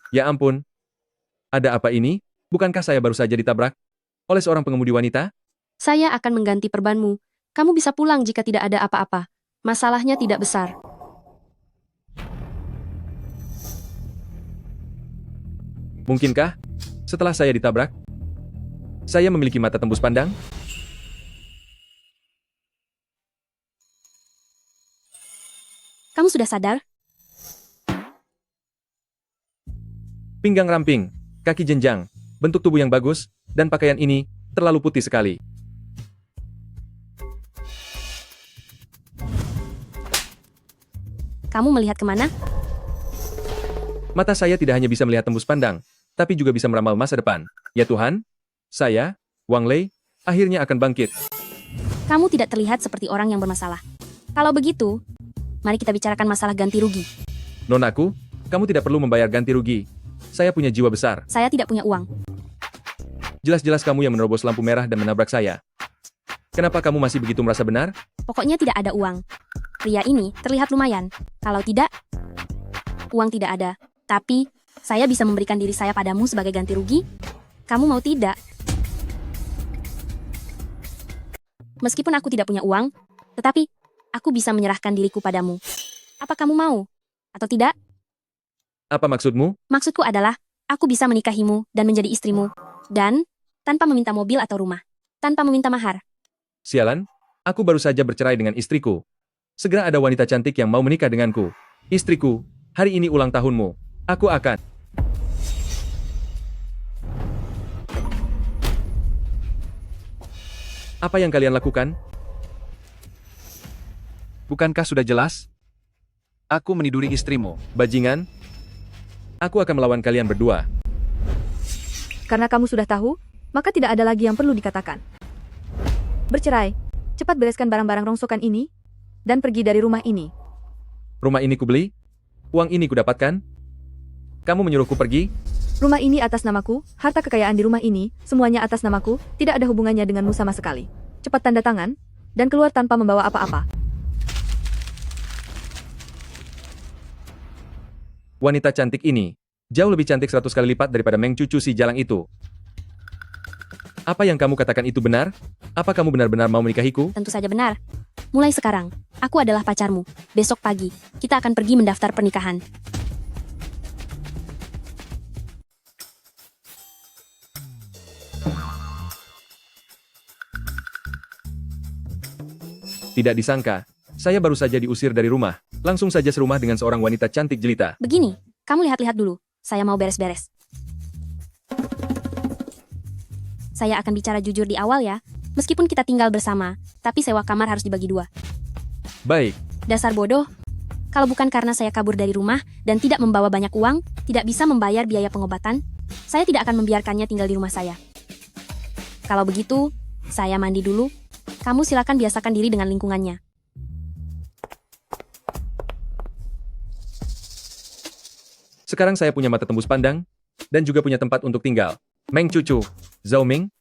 Ya ampun, ada apa ini? Bukankah saya baru saja ditabrak oleh seorang pengemudi wanita? Saya akan mengganti perbanmu. Kamu bisa pulang jika tidak ada apa-apa. Masalahnya tidak besar. Mungkinkah? Setelah saya ditabrak, saya memiliki mata tembus pandang? Kamu sudah sadar? Pinggang ramping, kaki jenjang, bentuk tubuh yang bagus, dan pakaian ini terlalu putih sekali. Kamu melihat kemana? Mata saya tidak hanya bisa melihat tembus pandang, tapi juga bisa meramal masa depan. Ya Tuhan, saya, Wang Lei, akhirnya akan bangkit. Kamu tidak terlihat seperti orang yang bermasalah. Kalau begitu, mari kita bicarakan masalah ganti rugi. Nonaku, kamu tidak perlu membayar ganti rugi. Saya punya jiwa besar. Saya tidak punya uang. Jelas-jelas kamu yang menerobos lampu merah dan menabrak saya. Kenapa kamu masih begitu merasa benar? Pokoknya tidak ada uang. Pria ini terlihat lumayan. Kalau tidak, uang tidak ada. Tapi, saya bisa memberikan diri saya padamu sebagai ganti rugi. Kamu mau tidak? Meskipun aku tidak punya uang, tetapi aku bisa menyerahkan diriku padamu. Apa kamu mau? Atau tidak? Apa maksudmu? Maksudku adalah, aku bisa menikahimu dan menjadi istrimu. Dan, tanpa meminta mobil atau rumah. Tanpa meminta mahar. Sialan, aku baru saja bercerai dengan istriku. Segera ada wanita cantik yang mau menikah denganku. Istriku, hari ini ulang tahunmu. Aku akan... Apa yang kalian lakukan? Bukankah sudah jelas? Aku meniduri istrimu. Bajingan? Aku akan melawan kalian berdua. Karena kamu sudah tahu, maka tidak ada lagi yang perlu dikatakan. Bercerai, cepat bereskan barang-barang rongsokan ini, dan pergi dari rumah ini. Rumah ini kubeli? Uang ini kudapatkan? Kamu menyuruhku pergi? Rumah ini atas namaku, harta kekayaan di rumah ini, semuanya atas namaku, tidak ada hubungannya denganmu sama sekali. Cepat tanda tangan, dan keluar tanpa membawa apa-apa. Wanita cantik ini, jauh lebih cantik 100 kali lipat daripada Meng Cucu si jalang itu. Apa yang kamu katakan itu benar? Apa kamu benar-benar mau menikahiku? Tentu saja benar. Mulai sekarang, aku adalah pacarmu. Besok pagi, kita akan pergi mendaftar pernikahan. Tidak disangka, saya baru saja diusir dari rumah. Langsung saja serumah dengan seorang wanita cantik jelita. Begini, kamu lihat-lihat dulu. Saya mau beres-beres. Saya akan bicara jujur di awal ya. Meskipun kita tinggal bersama, tapi sewa kamar harus dibagi dua. Baik, Dasar bodoh. Kalau bukan karena saya kabur dari rumah dan tidak membawa banyak uang, tidak bisa membayar biaya pengobatan, saya tidak akan membiarkannya tinggal di rumah saya. Kalau begitu, saya mandi dulu. Kamu silakan biasakan diri dengan lingkungannya. sekarang saya punya mata tembus pandang, dan juga punya tempat untuk tinggal. Meng Cucu, Zhao Ming,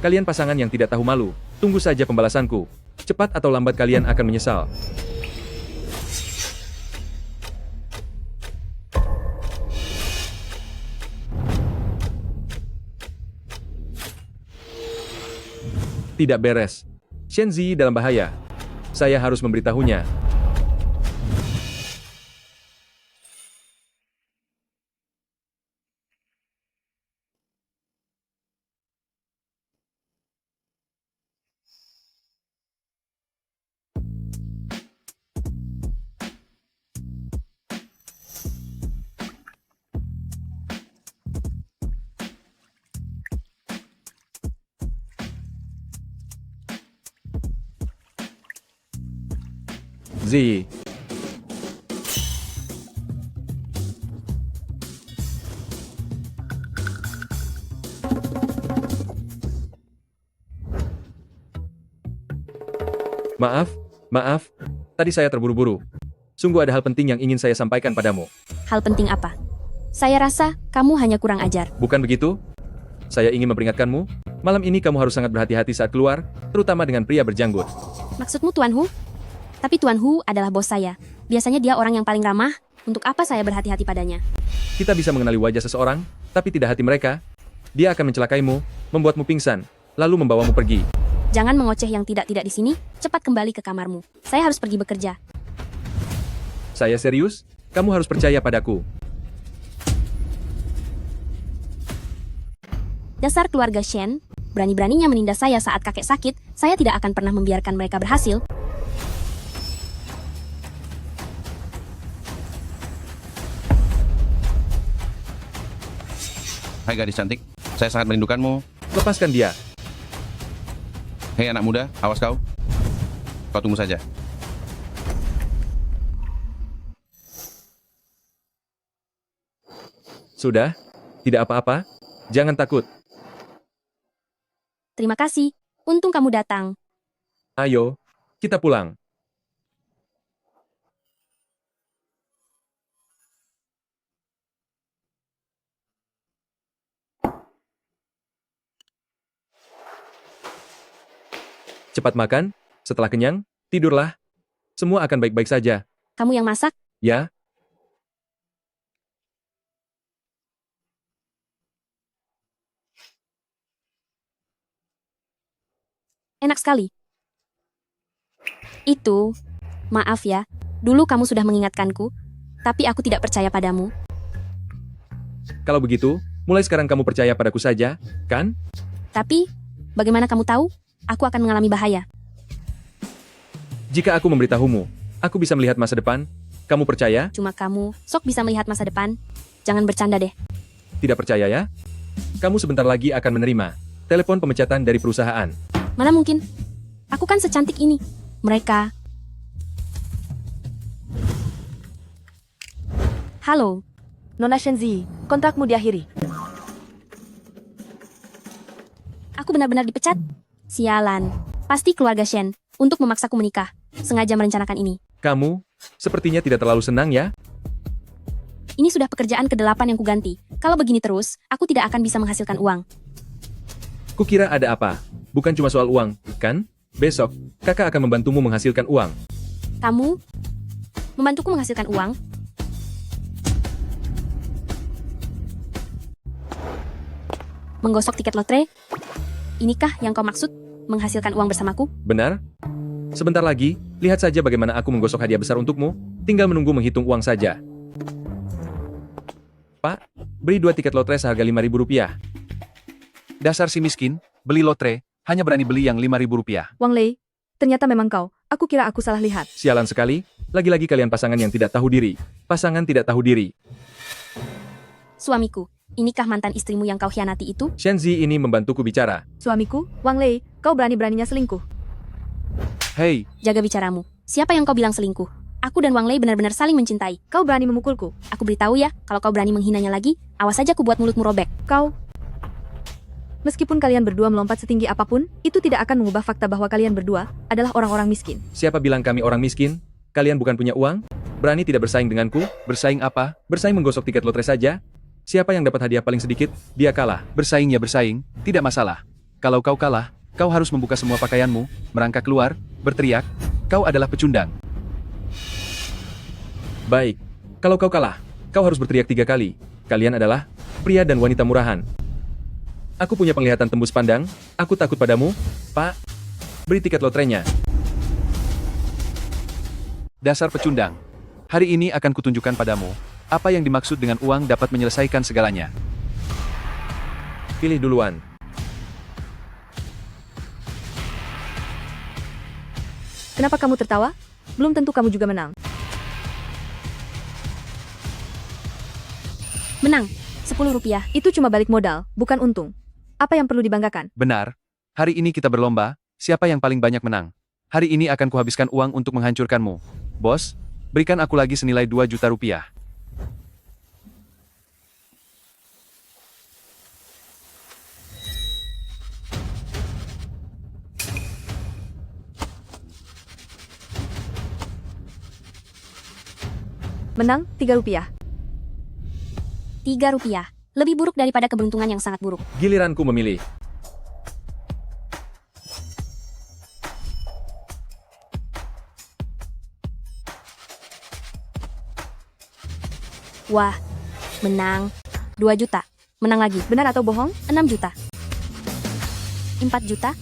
kalian pasangan yang tidak tahu malu, tunggu saja pembalasanku. Cepat atau lambat kalian akan menyesal. Tidak beres. Shenzi dalam bahaya. Saya harus memberitahunya. Z. Maaf, tadi saya terburu-buru. Sungguh ada hal penting yang ingin saya sampaikan padamu. Hal penting apa? Saya rasa kamu hanya kurang ajar. Bukan begitu? Saya ingin memperingatkanmu, malam ini kamu harus sangat berhati-hati saat keluar, terutama dengan pria berjanggut. Maksudmu Tuan Hu? Tapi Tuan Hu adalah bos saya. Biasanya dia orang yang paling ramah, Untuk apa saya berhati-hati padanya? Kita bisa mengenali wajah seseorang, tapi tidak hati mereka. Dia akan mencelakaimu, membuatmu pingsan, lalu membawamu pergi. Jangan mengoceh yang tidak-tidak di sini, cepat kembali ke kamarmu. Saya harus pergi bekerja. Saya serius, kamu harus percaya padaku. Dasar keluarga Shen, berani-beraninya menindas saya saat kakek sakit, saya tidak akan pernah membiarkan mereka berhasil. Hai gadis cantik, saya sangat merindukanmu. Lepaskan dia. Hei anak muda, awas kau. Kau tunggu saja. Sudah? Tidak apa-apa? Jangan takut. Terima kasih, untung kamu datang. Ayo, kita pulang. Cepat makan, setelah kenyang, tidurlah. Semua akan baik-baik saja. Kamu yang masak? Ya, Enak sekali. Itu, maaf ya, dulu kamu sudah mengingatkanku, tapi aku tidak percaya padamu. kalau begitu, mulai sekarang kamu percaya padaku saja, kan? Tapi, bagaimana kamu tahu? Aku akan mengalami bahaya. Jika aku memberitahumu, aku bisa melihat masa depan. Kamu percaya? Cuma kamu, sok bisa melihat masa depan. Jangan bercanda deh. Tidak percaya ya? Kamu sebentar lagi akan menerima telepon pemecatan dari perusahaan. Mana mungkin? Aku kan secantik ini. Mereka. Halo, Nona Shenzi, kontrakmu diakhiri. aku benar-benar dipecat. Sialan. Pasti keluarga Shen, untuk memaksaku menikah. Sengaja merencanakan ini. Kamu, sepertinya tidak terlalu senang ya? Ini sudah pekerjaan ke-8 yang kuganti. Kalau begini terus, aku tidak akan bisa menghasilkan uang. Kukira ada apa? Bukan cuma soal uang, kan? Besok, kakak akan membantumu menghasilkan uang. Kamu membantuku menghasilkan uang? Menggosok tiket lotre? Inikah yang kau maksud? Menghasilkan uang bersamaku? Benar? Sebentar lagi, lihat saja bagaimana aku menggosok hadiah besar untukmu. Tinggal menunggu menghitung uang saja. Pak, beri 2 tiket lotre seharga Rp5.000. Dasar si miskin, beli lotre, hanya berani beli yang Rp5.000. Wang Lei, ternyata memang kau. Aku kira aku salah lihat. Sialan sekali, lagi-lagi kalian pasangan yang tidak tahu diri. Pasangan tidak tahu diri. Suamiku, inikah mantan istrimu yang kau khianati itu? Shenzi ini membantuku bicara. Suamiku, Wang Lei, kau berani-beraninya selingkuh. Hei, Jaga bicaramu. Siapa yang kau bilang selingkuh? Aku dan Wang Lei benar-benar saling mencintai. Kau berani memukulku. Aku beritahu ya, kalau kau berani menghinanya lagi, awas saja ku buat mulutmu robek. Kau. Meskipun kalian berdua melompat setinggi apapun, itu tidak akan mengubah fakta bahwa kalian berdua adalah orang-orang miskin. Siapa bilang kami orang miskin? Kalian bukan punya uang? Berani tidak bersaing denganku? bersaing apa? Bersaing menggosok tiket lotre saja? Siapa yang dapat hadiah paling sedikit, dia kalah. Bersaing ya bersaing, tidak masalah. Kalau kau kalah, kau harus membuka semua pakaianmu, merangkak keluar, berteriak, kau adalah pecundang. Baik, kalau kau kalah, kau harus berteriak 3 kali. Kalian adalah pria dan wanita murahan. Aku punya penglihatan tembus pandang, aku takut padamu, Pak. Beri tiket lotrenya. Dasar pecundang. Hari ini akan kutunjukkan padamu, apa yang dimaksud dengan uang dapat menyelesaikan segalanya. Pilih duluan. Kenapa kamu tertawa? Belum tentu kamu juga menang. Menang, Rp10. Itu cuma balik modal, bukan untung. Apa yang perlu dibanggakan? Benar. Hari ini kita berlomba, siapa yang paling banyak menang. Hari ini akan kuhabiskan uang untuk menghancurkanmu. Bos, berikan aku lagi senilai 2 juta rupiah. Menang, Rp3. Rp3. Lebih buruk daripada keberuntungan yang sangat buruk. Giliranku memilih. Wah, menang. 2 juta. Menang lagi. Benar atau bohong? 6 juta. 4 juta.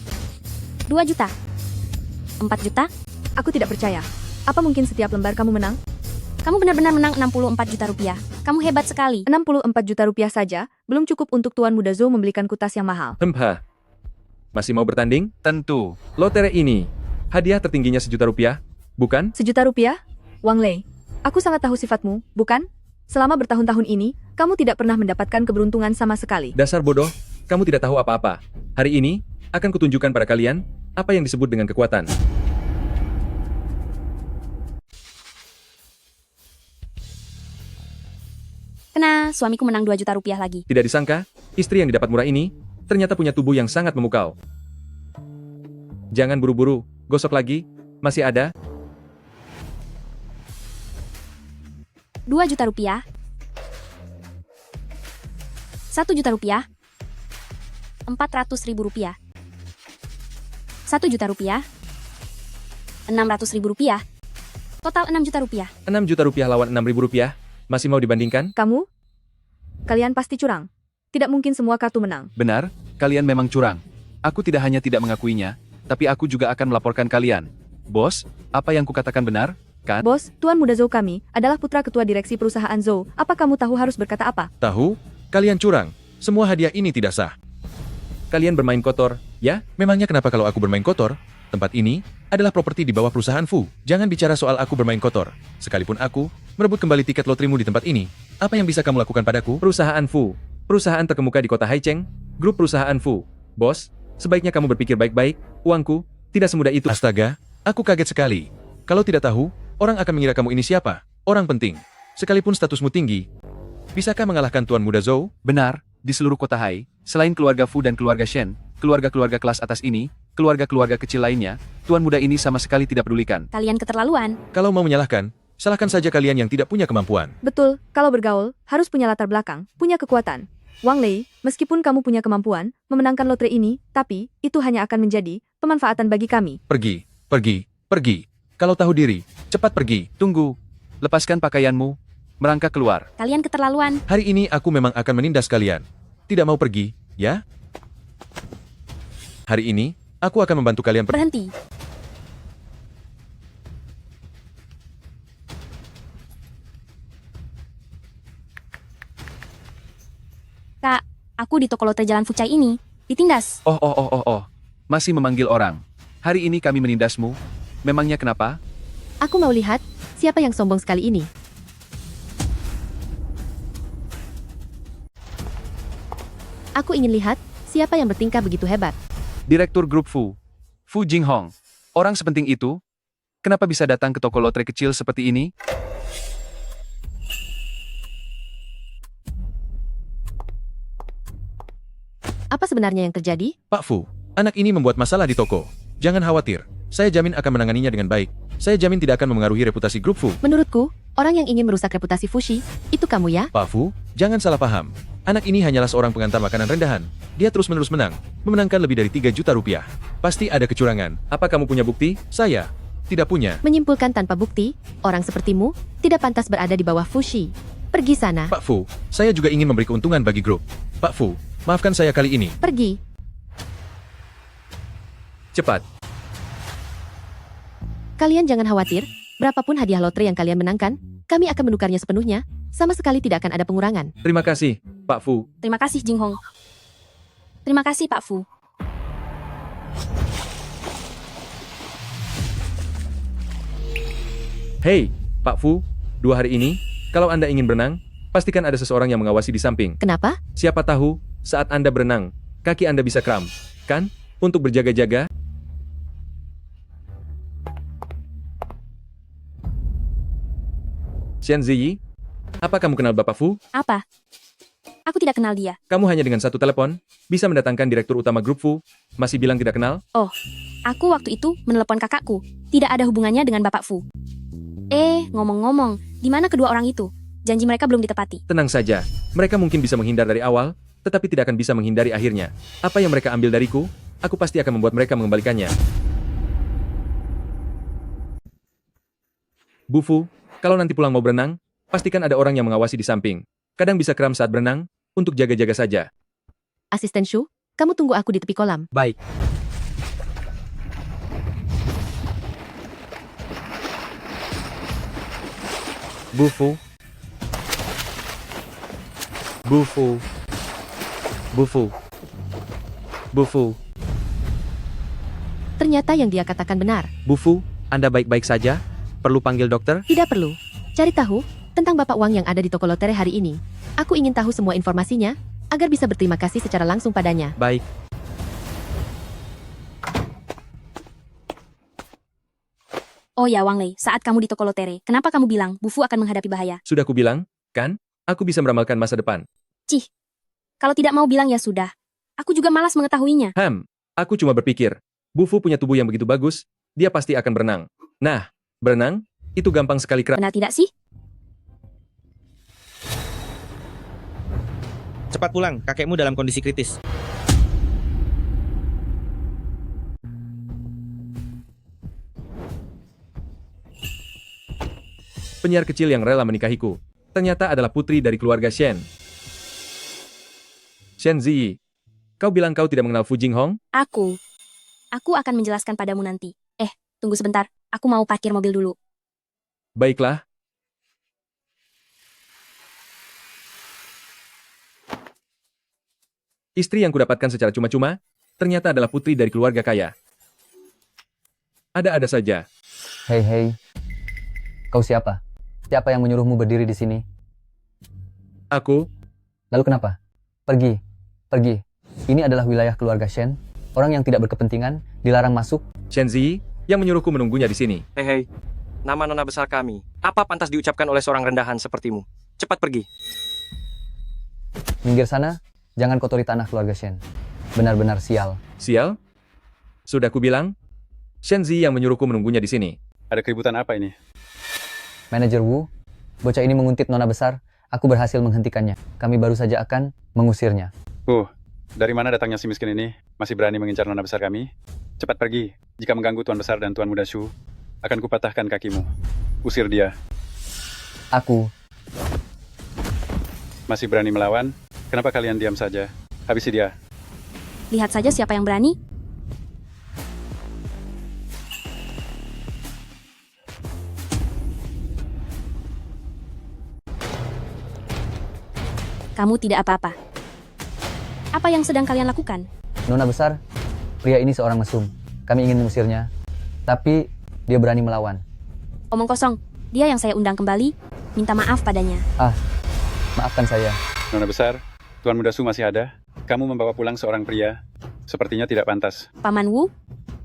2 juta. 4 juta. Aku tidak percaya. Apa mungkin setiap lembar kamu menang? Kamu benar-benar menang 64 juta rupiah. Kamu hebat sekali. 64 juta rupiah saja, belum cukup untuk Tuan Muda Zhou membelikanku tas yang mahal. Hempha. Masih mau bertanding? Tentu. Lotre ini, hadiah tertingginya 1 juta rupiah, bukan? 1 juta rupiah? Wang Lei, aku sangat tahu sifatmu, bukan? Selama bertahun-tahun ini, kamu tidak pernah mendapatkan keberuntungan sama sekali. Dasar bodoh, kamu tidak tahu apa-apa. Hari ini, akan kutunjukkan pada kalian, apa yang disebut dengan kekuatan. Kena, suamiku menang 2 juta rupiah lagi. Tidak disangka, istri yang didapat murah ini, ternyata punya tubuh yang sangat memukau. Jangan buru-buru, gosok lagi, masih ada. 2 juta rupiah. 1 juta rupiah. 400.000 rupiah. 1 juta rupiah. 600.000 rupiah. Total 6 juta rupiah. 6 juta rupiah lawan 6.000 rupiah, masih mau dibandingkan? Kamu? Kalian pasti curang. Tidak mungkin semua kartu menang. Benar, kalian memang curang. Aku tidak hanya tidak mengakuinya, tapi aku juga akan melaporkan kalian. Bos, apa yang kukatakan benar, kan? Bos, Tuan Muda Zhou kami adalah putra ketua direksi perusahaan Zhou. Apa kamu tahu harus berkata apa? Tahu? Kalian curang. Semua hadiah ini tidak sah. Kalian bermain kotor, ya? Memangnya kenapa kalau aku bermain kotor? Tempat ini adalah properti di bawah perusahaan Fu. Jangan bicara soal aku bermain kotor. Sekalipun aku merebut kembali tiket lotrimu di tempat ini, apa yang bisa kamu lakukan padaku? Perusahaan Fu. Perusahaan terkemuka di kota Haicheng. Grup perusahaan Fu. Bos, sebaiknya kamu berpikir baik-baik. Uangku tidak semudah itu. Astaga, aku kaget sekali. Kalau tidak tahu, orang akan mengira kamu ini siapa? Orang penting. Sekalipun statusmu tinggi. Bisakah mengalahkan Tuan Muda Zhou? Benar, di seluruh kota Hai, selain keluarga Fu dan keluarga Shen, keluarga-keluarga kelas atas ini, keluarga-keluarga kecil lainnya, Tuan Muda ini sama sekali tidak pedulikan. Kalian keterlaluan. Kalau mau menyalahkan, salahkan saja kalian yang tidak punya kemampuan. Betul, kalau bergaul, harus punya latar belakang, punya kekuatan. Wang Lei, meskipun kamu punya kemampuan memenangkan lotre ini, tapi itu hanya akan menjadi pemanfaatan bagi kami. Pergi, pergi, pergi. Kalau tahu diri, cepat pergi. Tunggu, lepaskan pakaianmu, merangkak keluar. Kalian keterlaluan. Hari ini aku memang akan menindas kalian. Tidak mau pergi, ya? Hari ini, aku akan membantu kalian Berhenti. Kak, aku di toko lotre Jalan Fucai ini ditindas. Oh. Masih memanggil orang. Hari ini kami menindasmu. Memangnya kenapa? Aku mau lihat siapa yang sombong sekali ini. Aku ingin lihat siapa yang bertingkah begitu hebat. Direktur grup Fu, Fu Jinghong. Orang sepenting itu, kenapa bisa datang ke toko lotre kecil seperti ini? Apa sebenarnya yang terjadi? Pak Fu, anak ini membuat masalah di toko. Jangan khawatir, saya jamin akan menanganinya dengan baik. Saya jamin tidak akan memengaruhi reputasi grup Fu. Menurutku, orang yang ingin merusak reputasi Fushi, itu kamu ya? Pak Fu, jangan salah paham. Anak ini hanyalah seorang pengantar makanan rendahan. Dia terus-menerus menang, memenangkan lebih dari 3 juta rupiah. Pasti ada kecurangan. Apa kamu punya bukti? Saya tidak punya. Menyimpulkan tanpa bukti, orang sepertimu tidak pantas berada di bawah Fushi. Pergi sana. Pak Fu, saya juga ingin memberi keuntungan bagi grup. Pak Fu, maafkan saya kali ini. Pergi. Cepat. Kalian jangan khawatir, berapapun hadiah lotre yang kalian menangkan, kami akan menukarnya sepenuhnya, sama sekali tidak akan ada pengurangan. Terima kasih, Pak Fu. Terima kasih, Jinghong. Terima kasih, Pak Fu. Hei, Pak Fu, 2 hari ini, kalau Anda ingin berenang, pastikan ada seseorang yang mengawasi di samping. Kenapa? Siapa tahu, saat Anda berenang, kaki Anda bisa kram, kan? Untuk berjaga-jaga. Xian Ziyi, apa kamu kenal Bapak Fu? Apa? Aku tidak kenal dia. Kamu hanya dengan satu telepon, bisa mendatangkan direktur utama grup Fu, masih bilang tidak kenal? Aku waktu itu menelepon kakakku. Tidak ada hubungannya dengan Bapak Fu. Ngomong-ngomong, di mana kedua orang itu? Janji mereka belum ditepati. Tenang saja, mereka mungkin bisa menghindar dari awal, tetapi tidak akan bisa menghindari akhirnya. Apa yang mereka ambil dariku, aku pasti akan membuat mereka mengembalikannya. Bu Fu, kalau nanti pulang mau berenang, Pastikan ada orang yang mengawasi di samping. Kadang bisa kram saat berenang, untuk jaga-jaga saja. Asisten Shu, kamu tunggu aku di tepi kolam. Baik. Bufu. Bufu. Bufu. Bufu. Ternyata yang dia katakan benar. Bufu, Anda baik-baik saja? Perlu panggil dokter? Tidak perlu. Cari tahu tentang Bapak Wang yang ada di toko lotre hari ini. Aku ingin tahu semua informasinya, agar bisa berterima kasih secara langsung padanya. Baik. Oh ya Wang Lei, saat kamu di toko lotere, kenapa kamu bilang Bufu akan menghadapi bahaya? Sudah kubilang, kan? Aku bisa meramalkan masa depan. Cih, kalau tidak mau bilang ya sudah. Aku juga malas mengetahuinya. Aku cuma berpikir, Bufu punya tubuh yang begitu bagus, dia pasti akan berenang. Nah, berenang, itu gampang sekali kram. Benar tidak sih? Cepat pulang, kakekmu dalam kondisi kritis. Penyiar kecil yang rela menikahiku, ternyata adalah putri dari keluarga Shen. Shen Ziyi, kau bilang kau tidak mengenal Fu Jinghong? Aku akan menjelaskan padamu nanti. Tunggu sebentar, aku mau parkir mobil dulu. Baiklah. Istri yang kudapatkan secara cuma-cuma, ternyata adalah putri dari keluarga kaya. Ada-ada saja. Hei, kau siapa? Siapa yang menyuruhmu berdiri di sini? Aku, Lalu kenapa? Pergi. Ini adalah wilayah keluarga Shen. Orang yang tidak berkepentingan dilarang masuk. Shen Ziyi, yang menyuruhku menunggunya di sini. Hei, nama nona besar kami. Apa pantas diucapkan oleh seorang rendahan sepertimu? Cepat pergi. Minggir sana, jangan kotori tanah keluarga Shen. Benar-benar sial. Sial? Sudah kubilang, Shen Ziyi yang menyuruhku menunggunya di sini. Ada keributan apa ini? Manajer Wu, bocah ini menguntit nona besar. Aku berhasil menghentikannya. Kami baru saja akan mengusirnya. Dari mana datangnya si miskin ini? Masih berani mengincar nona besar kami? Cepat pergi. Jika mengganggu Tuan Besar dan Tuan Muda Shu, akan kupatahkan kakimu. Usir dia. Aku Masih berani melawan? Kenapa kalian diam saja? Habisi dia. Lihat saja siapa yang berani. Kamu tidak apa-apa. Apa yang sedang kalian lakukan? nona besar, pria ini seorang mesum. Kami ingin mengusirnya, tapi dia berani melawan. Omong kosong, dia yang saya undang kembali. Minta maaf padanya. Maafkan saya. Nona Besar, Tuan Muda Shu masih ada? Kamu membawa pulang seorang pria. Sepertinya tidak pantas. Paman Wu,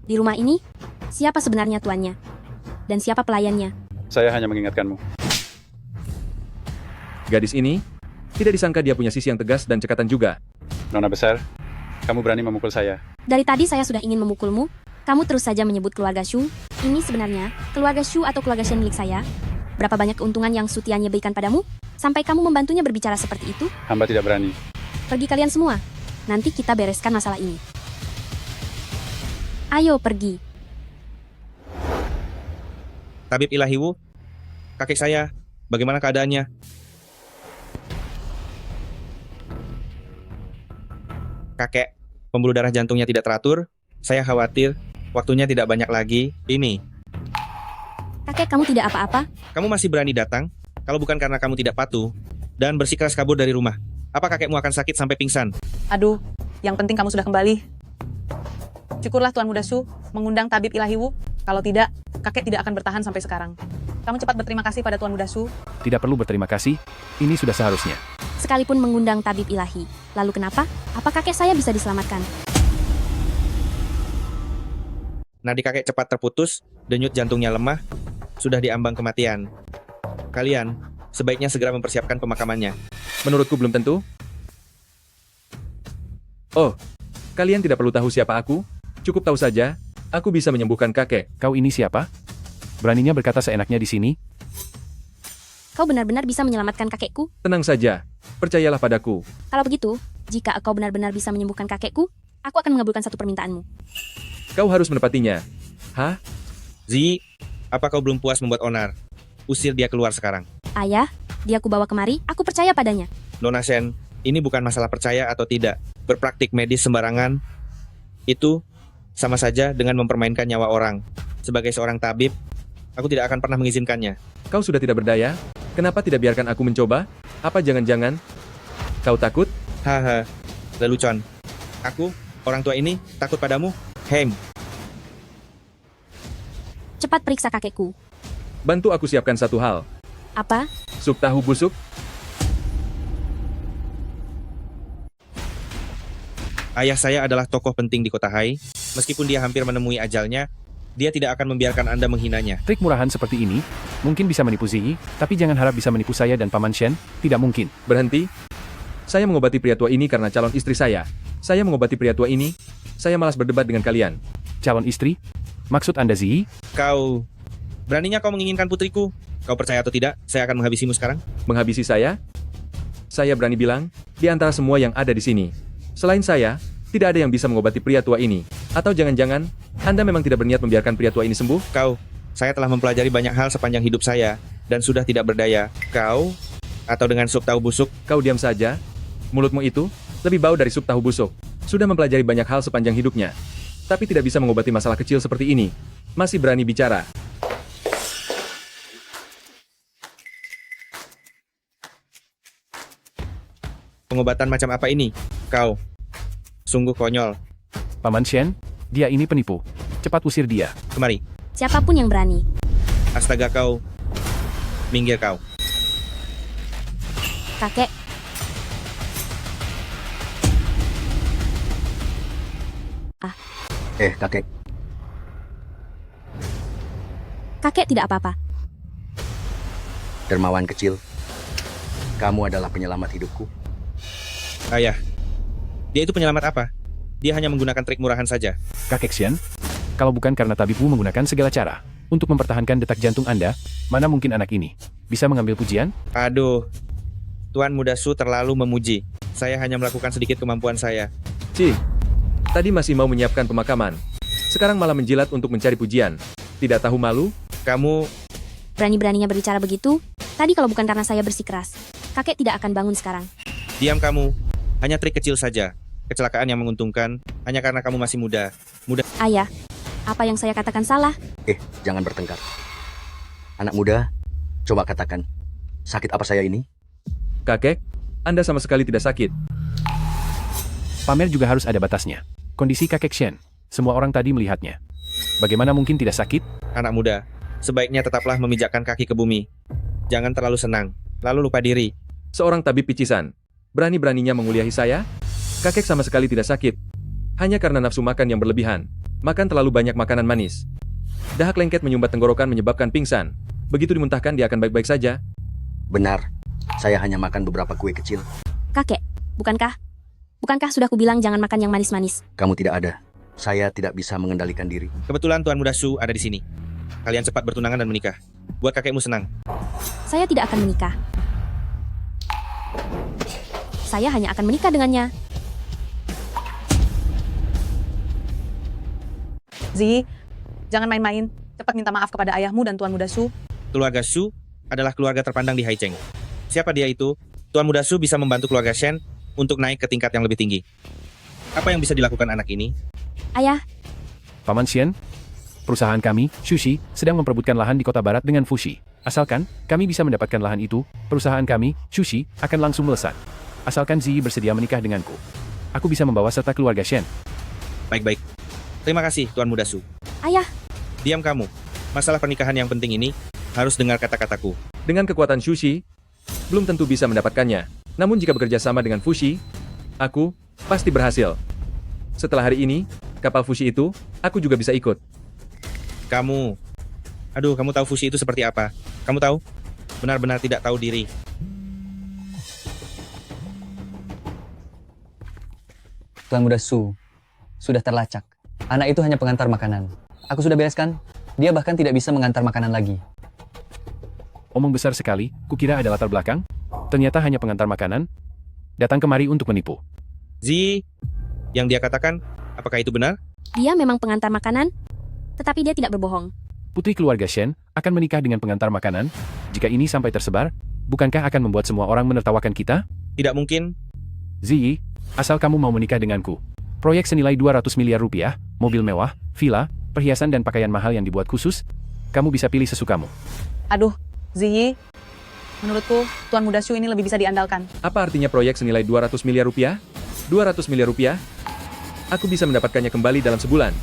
di rumah ini, siapa sebenarnya tuannya? Dan siapa pelayannya? Saya hanya mengingatkanmu. Gadis ini, tidak disangka dia punya sisi yang tegas dan cekatan juga. Nona Besar, kamu berani memukul saya. Dari tadi saya sudah ingin memukulmu. Kamu terus saja menyebut keluarga Shu. Ini sebenarnya keluarga Shu atau keluarga Shen milik saya. Berapa banyak keuntungan yang Su Tianye berikan padamu? Sampai kamu membantunya berbicara seperti itu? Hamba tidak berani. Pergi kalian semua. Nanti kita bereskan masalah ini. Ayo pergi. Tabib Ilahi Wu, kakek saya, bagaimana keadaannya? Kakek, pembuluh darah jantungnya tidak teratur. Saya khawatir waktunya tidak banyak lagi. Ini, Kakek, kamu tidak apa-apa? kamu masih berani datang? Kalau bukan karena kamu tidak patuh dan bersikeras kabur dari rumah, apa kakekmu akan sakit sampai pingsan? Aduh, yang penting kamu sudah kembali. Syukurlah Tuan Muda Shu mengundang Tabib Ilahi Wu. Kalau tidak, kakek tidak akan bertahan sampai sekarang. Kamu cepat berterima kasih pada Tuan Muda Shu. Tidak perlu berterima kasih, ini sudah seharusnya. Sekalipun mengundang tabib ilahi. Lalu kenapa? Apa kakek saya bisa diselamatkan? Nadi kakek cepat terputus, denyut jantungnya lemah, sudah diambang kematian. Kalian sebaiknya segera mempersiapkan pemakamannya. Menurutku belum tentu. Oh, kalian tidak perlu tahu siapa aku. Cukup tahu saja, aku bisa menyembuhkan kakek. Kau ini siapa? Beraninya berkata seenaknya di sini? Kau benar-benar bisa menyelamatkan kakekku? Tenang saja, percayalah padaku. Kalau begitu, jika kau benar-benar bisa menyembuhkan kakekku, aku akan mengabulkan satu permintaanmu. Kau harus menepatinya. Hah? Zi, apa kau belum puas membuat onar? Usir dia keluar sekarang. Ayah, Dia kubawa kemari, aku percaya padanya. Nona Shen, ini bukan masalah percaya atau tidak. Berpraktik medis sembarangan itu sama saja dengan mempermainkan nyawa orang. Sebagai seorang tabib, aku tidak akan pernah mengizinkannya. Kau sudah tidak berdaya? Kenapa tidak biarkan aku mencoba? Apa jangan-jangan kau takut? Haha, lelucon. Aku, orang tua ini, takut padamu? Hem, Cepat periksa kakekku. Bantu aku siapkan satu hal. Apa? Sup tahu busuk? ayah saya adalah tokoh penting di kota Hai. Meskipun dia hampir menemui ajalnya, dia tidak akan membiarkan Anda menghinanya. Trik murahan seperti ini mungkin bisa menipu Ziyi, tapi jangan harap bisa menipu saya dan Paman Shen. Tidak mungkin. Berhenti. Saya mengobati pria tua ini karena calon istri saya. Saya mengobati pria tua ini. Saya malas berdebat dengan kalian. Calon istri? Maksud Anda Ziyi? Kau, beraninya kau menginginkan putriku? Kau percaya atau tidak, saya akan menghabisimu sekarang. Menghabisi saya? Saya berani bilang, di antara semua yang ada di sini. Selain saya, tidak ada yang bisa mengobati pria tua ini. Atau jangan-jangan, Anda memang tidak berniat membiarkan pria tua ini sembuh? Kau, saya telah mempelajari banyak hal sepanjang hidup saya, dan sudah tidak berdaya. Kau, atau dengan sup tahu busuk? Kau diam saja. Mulutmu itu, lebih bau dari sup tahu busuk. Sudah mempelajari banyak hal sepanjang hidupnya. Tapi tidak bisa mengobati masalah kecil seperti ini. Masih berani bicara. Pengobatan macam apa ini? Kau, sungguh konyol. Paman Shen, dia ini penipu. Cepat usir dia. Kemari. Siapapun yang berani. Astaga kau. Minggir kau. Kakek, Kakek. kakek tidak apa-apa. Dermawan kecil. Kamu adalah penyelamat hidupku. Ayah, dia itu penyelamat apa? Dia hanya menggunakan trik murahan saja. Kakek Shen, kalau bukan karena tabibmu menggunakan segala cara untuk mempertahankan detak jantung Anda, mana mungkin anak ini bisa mengambil pujian? Aduh, Tuan Muda Su terlalu memuji. Saya hanya melakukan sedikit kemampuan saya. Cih, tadi masih mau menyiapkan pemakaman. Sekarang malah menjilat untuk mencari pujian. Tidak tahu malu? Kamu, Berani-beraninya berbicara begitu. Tadi kalau bukan karena saya bersikeras, kakek tidak akan bangun sekarang. diam kamu. Hanya trik kecil saja. Kecelakaan yang menguntungkan, hanya karena kamu masih muda. Ayah, apa yang saya katakan salah? Jangan bertengkar. Anak muda, coba katakan. Sakit apa saya ini? Kakek, Anda sama sekali tidak sakit. Pamer juga harus ada batasnya. Kondisi kakek Shen, semua orang tadi melihatnya. Bagaimana mungkin tidak sakit? Anak muda, sebaiknya tetaplah memijakkan kaki ke bumi. Jangan terlalu senang, lalu lupa diri. Seorang tabib picisan. Berani-beraninya menguliahi saya? Kakek sama sekali tidak sakit. Hanya karena nafsu makan yang berlebihan. Makan terlalu banyak makanan manis. Dahak lengket menyumbat tenggorokan menyebabkan pingsan. Begitu dimuntahkan dia akan baik-baik saja. Benar. Saya hanya makan beberapa kue kecil. Kakek, bukankah sudah kubilang jangan makan yang manis-manis? Kamu tidak ada. Saya tidak bisa mengendalikan diri. Kebetulan Tuan Muda Su ada di sini. Kalian cepat bertunangan dan menikah. Buat kakekmu senang. Saya tidak akan menikah. Saya hanya akan menikah dengannya. Ziyi, jangan main-main. Cepat minta maaf kepada ayahmu dan Tuan Muda Su. Keluarga Su adalah keluarga terpandang di Haicheng. Siapa dia itu? Tuan Muda Su bisa membantu keluarga Shen untuk naik ke tingkat yang lebih tinggi. Apa yang bisa dilakukan anak ini? Ayah, Paman Shen, perusahaan kami, Sushi, sedang memperebutkan lahan di kota barat dengan Fushi. Asalkan kami bisa mendapatkan lahan itu, perusahaan kami, Sushi, akan langsung melesat. Asalkan Ziyi bersedia menikah denganku. Aku bisa membawa serta keluarga Shen. Baik-baik. Terima kasih, Tuan Muda Su. ayah, Diam kamu. Masalah pernikahan yang penting ini harus dengar kata-kataku. Dengan kekuatan Sushi, belum tentu bisa mendapatkannya. Namun jika bekerja sama dengan Fushi, aku pasti berhasil. Setelah hari ini, kapal Fushi itu, aku juga bisa ikut. Kamu tahu Fushi itu seperti apa? Kamu tahu? Benar-benar tidak tahu diri. Tuan Muda Su sudah terlacak. Anak itu hanya pengantar makanan. Aku sudah bereskan. Dia bahkan tidak bisa mengantar makanan lagi. Omong besar sekali, kukira ada latar belakang. Ternyata hanya pengantar makanan. Datang kemari untuk menipu. Ziyi, yang dia katakan, apakah itu benar? dia memang pengantar makanan, tetapi dia tidak berbohong. Putri keluarga Shen akan menikah dengan pengantar makanan. Jika ini sampai tersebar, Bukankah akan membuat semua orang menertawakan kita? Tidak mungkin. Ziyi, asal kamu mau menikah denganku. Proyek senilai 200 miliar rupiah, mobil mewah, villa, perhiasan dan pakaian mahal yang dibuat khusus, kamu bisa pilih sesukamu. Aduh, Ziyi. Menurutku, Tuan Muda Shu ini lebih bisa diandalkan. Apa artinya proyek senilai 200 miliar rupiah? 200 miliar rupiah? Aku bisa mendapatkannya kembali dalam sebulan.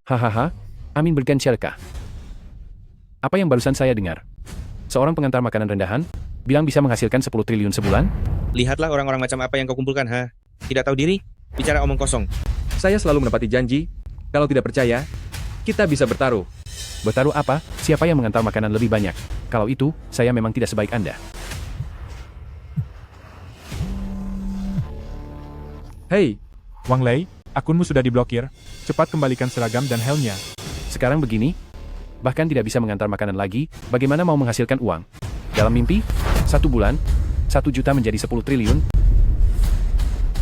Hahaha, Amin bergancerkah? Apa yang barusan saya dengar? Seorang pengantar makanan rendahan, bilang bisa menghasilkan 10 triliun sebulan? Lihatlah orang-orang macam apa yang kau kumpulkan, ha? Tidak tahu diri? Bicara omong kosong. Saya selalu menepati janji. Kalau tidak percaya, kita bisa bertaruh. Bertaruh apa? Siapa yang mengantar makanan lebih banyak? Kalau itu, saya memang tidak sebaik Anda. Hei, Wang Lei, akunmu sudah diblokir. Cepat kembalikan seragam dan helmnya. Sekarang begini, bahkan tidak bisa mengantar makanan lagi, bagaimana mau menghasilkan uang? Dalam mimpi, 1 bulan, 1 juta menjadi 10 triliun.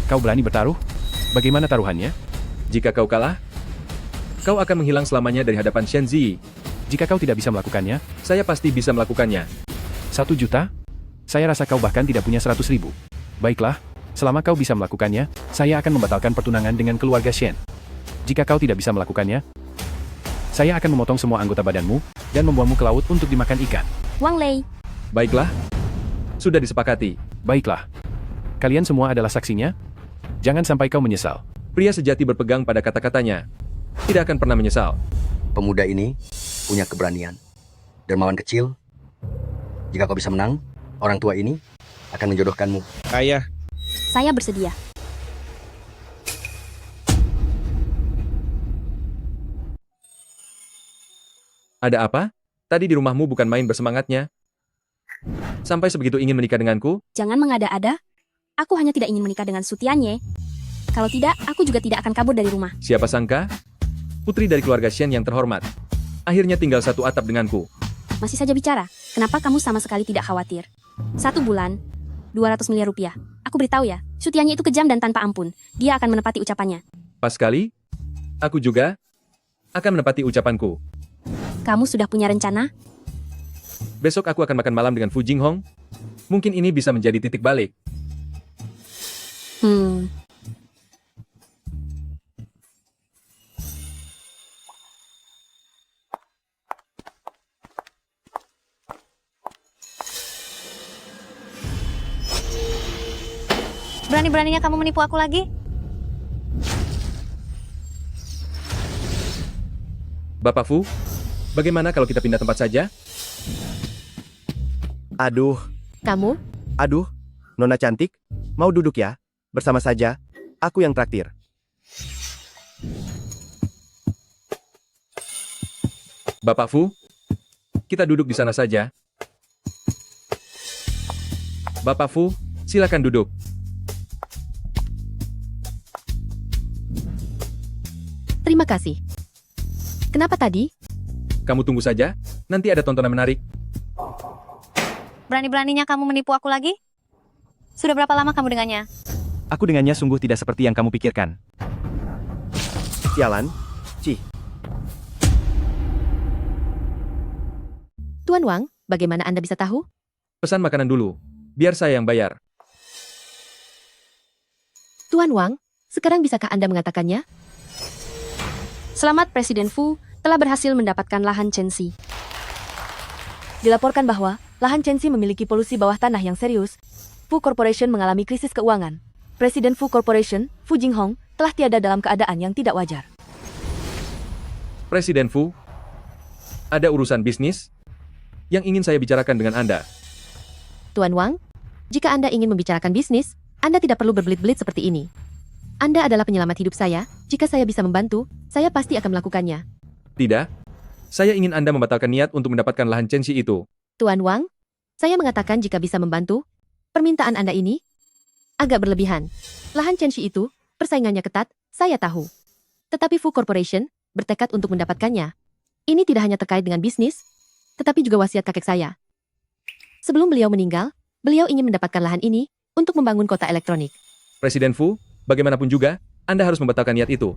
Kau berani bertaruh? Bagaimana taruhannya? jika kau kalah, kau akan menghilang selamanya dari hadapan Shen Zi. Jika kau tidak bisa melakukannya, saya pasti bisa melakukannya. 1 juta? Saya rasa kau bahkan tidak punya 100.000. Baiklah, selama kau bisa melakukannya, saya akan membatalkan pertunangan dengan keluarga Shen. Jika kau tidak bisa melakukannya, saya akan memotong semua anggota badanmu, dan membuangmu ke laut untuk dimakan ikan. Wang Lei. Baiklah. Sudah disepakati. Baiklah. Kalian semua adalah saksinya. Jangan sampai kau menyesal. Pria sejati berpegang pada kata-katanya. Tidak akan pernah menyesal. Pemuda ini punya keberanian. Dermawan kecil. Jika kau bisa menang, orang tua ini akan menjodohkanmu. Ayah. Saya bersedia. Ada apa? Tadi di rumahmu bukan main bersemangatnya. Sampai sebegitu ingin menikah denganku? Jangan mengada-ada. Aku hanya tidak ingin menikah dengan Sutianye. Kalau tidak, aku juga tidak akan kabur dari rumah. Siapa sangka? Putri dari keluarga Shen yang terhormat. Akhirnya tinggal satu atap denganku. Masih saja bicara. Kenapa kamu sama sekali tidak khawatir? 1 bulan, 200 miliar rupiah. Aku beritahu ya, Sutianye itu kejam dan tanpa ampun. Dia akan menepati ucapannya. Pas sekali, aku juga akan menepati ucapanku. Kamu sudah punya rencana? Besok aku akan makan malam dengan Fu Jinghong. Mungkin ini bisa menjadi titik balik. Berani-beraninya kamu menipu aku lagi? Bapak Fu, bagaimana kalau kita pindah tempat saja? Aduh. Kamu? Aduh, Nona cantik, mau duduk ya? Bersama saja, aku yang traktir. Bapak Fu, kita duduk di sana saja. Bapak Fu, silakan duduk. Terima kasih. Kenapa tadi? Kamu tunggu saja, nanti ada tontonan menarik. Berani-beraninya kamu menipu aku lagi? Sudah berapa lama kamu dengannya? Aku dengannya sungguh tidak seperti yang kamu pikirkan. Sialan, Cih. Tuan Wang, bagaimana Anda bisa tahu? Pesan makanan dulu, biar saya yang bayar. Tuan Wang, sekarang bisakah Anda mengatakannya? Selamat Presiden Fu telah berhasil mendapatkan lahan Chenxi. Dilaporkan bahwa lahan Chenxi memiliki polusi bawah tanah yang serius. Fu Corporation mengalami krisis keuangan. Presiden Fu Corporation, Fu Jinghong, telah tiada dalam keadaan yang tidak wajar. Presiden Fu, ada urusan bisnis yang ingin saya bicarakan dengan Anda. Tuan Wang, jika Anda ingin membicarakan bisnis, Anda tidak perlu berbelit-belit seperti ini. Anda adalah penyelamat hidup saya, jika saya bisa membantu, saya pasti akan melakukannya. Tidak, saya ingin Anda membatalkan niat untuk mendapatkan lahan Chenxi itu. Tuan Wang, saya mengatakan jika bisa membantu, permintaan Anda ini agak berlebihan. Lahan Chenxi itu, persaingannya ketat, saya tahu. Tetapi Fu Corporation bertekad untuk mendapatkannya. Ini tidak hanya terkait dengan bisnis, tetapi juga wasiat kakek saya. Sebelum beliau meninggal, beliau ingin mendapatkan lahan ini untuk membangun kota elektronik. Presiden Fu, bagaimanapun juga, Anda harus membatalkan niat itu.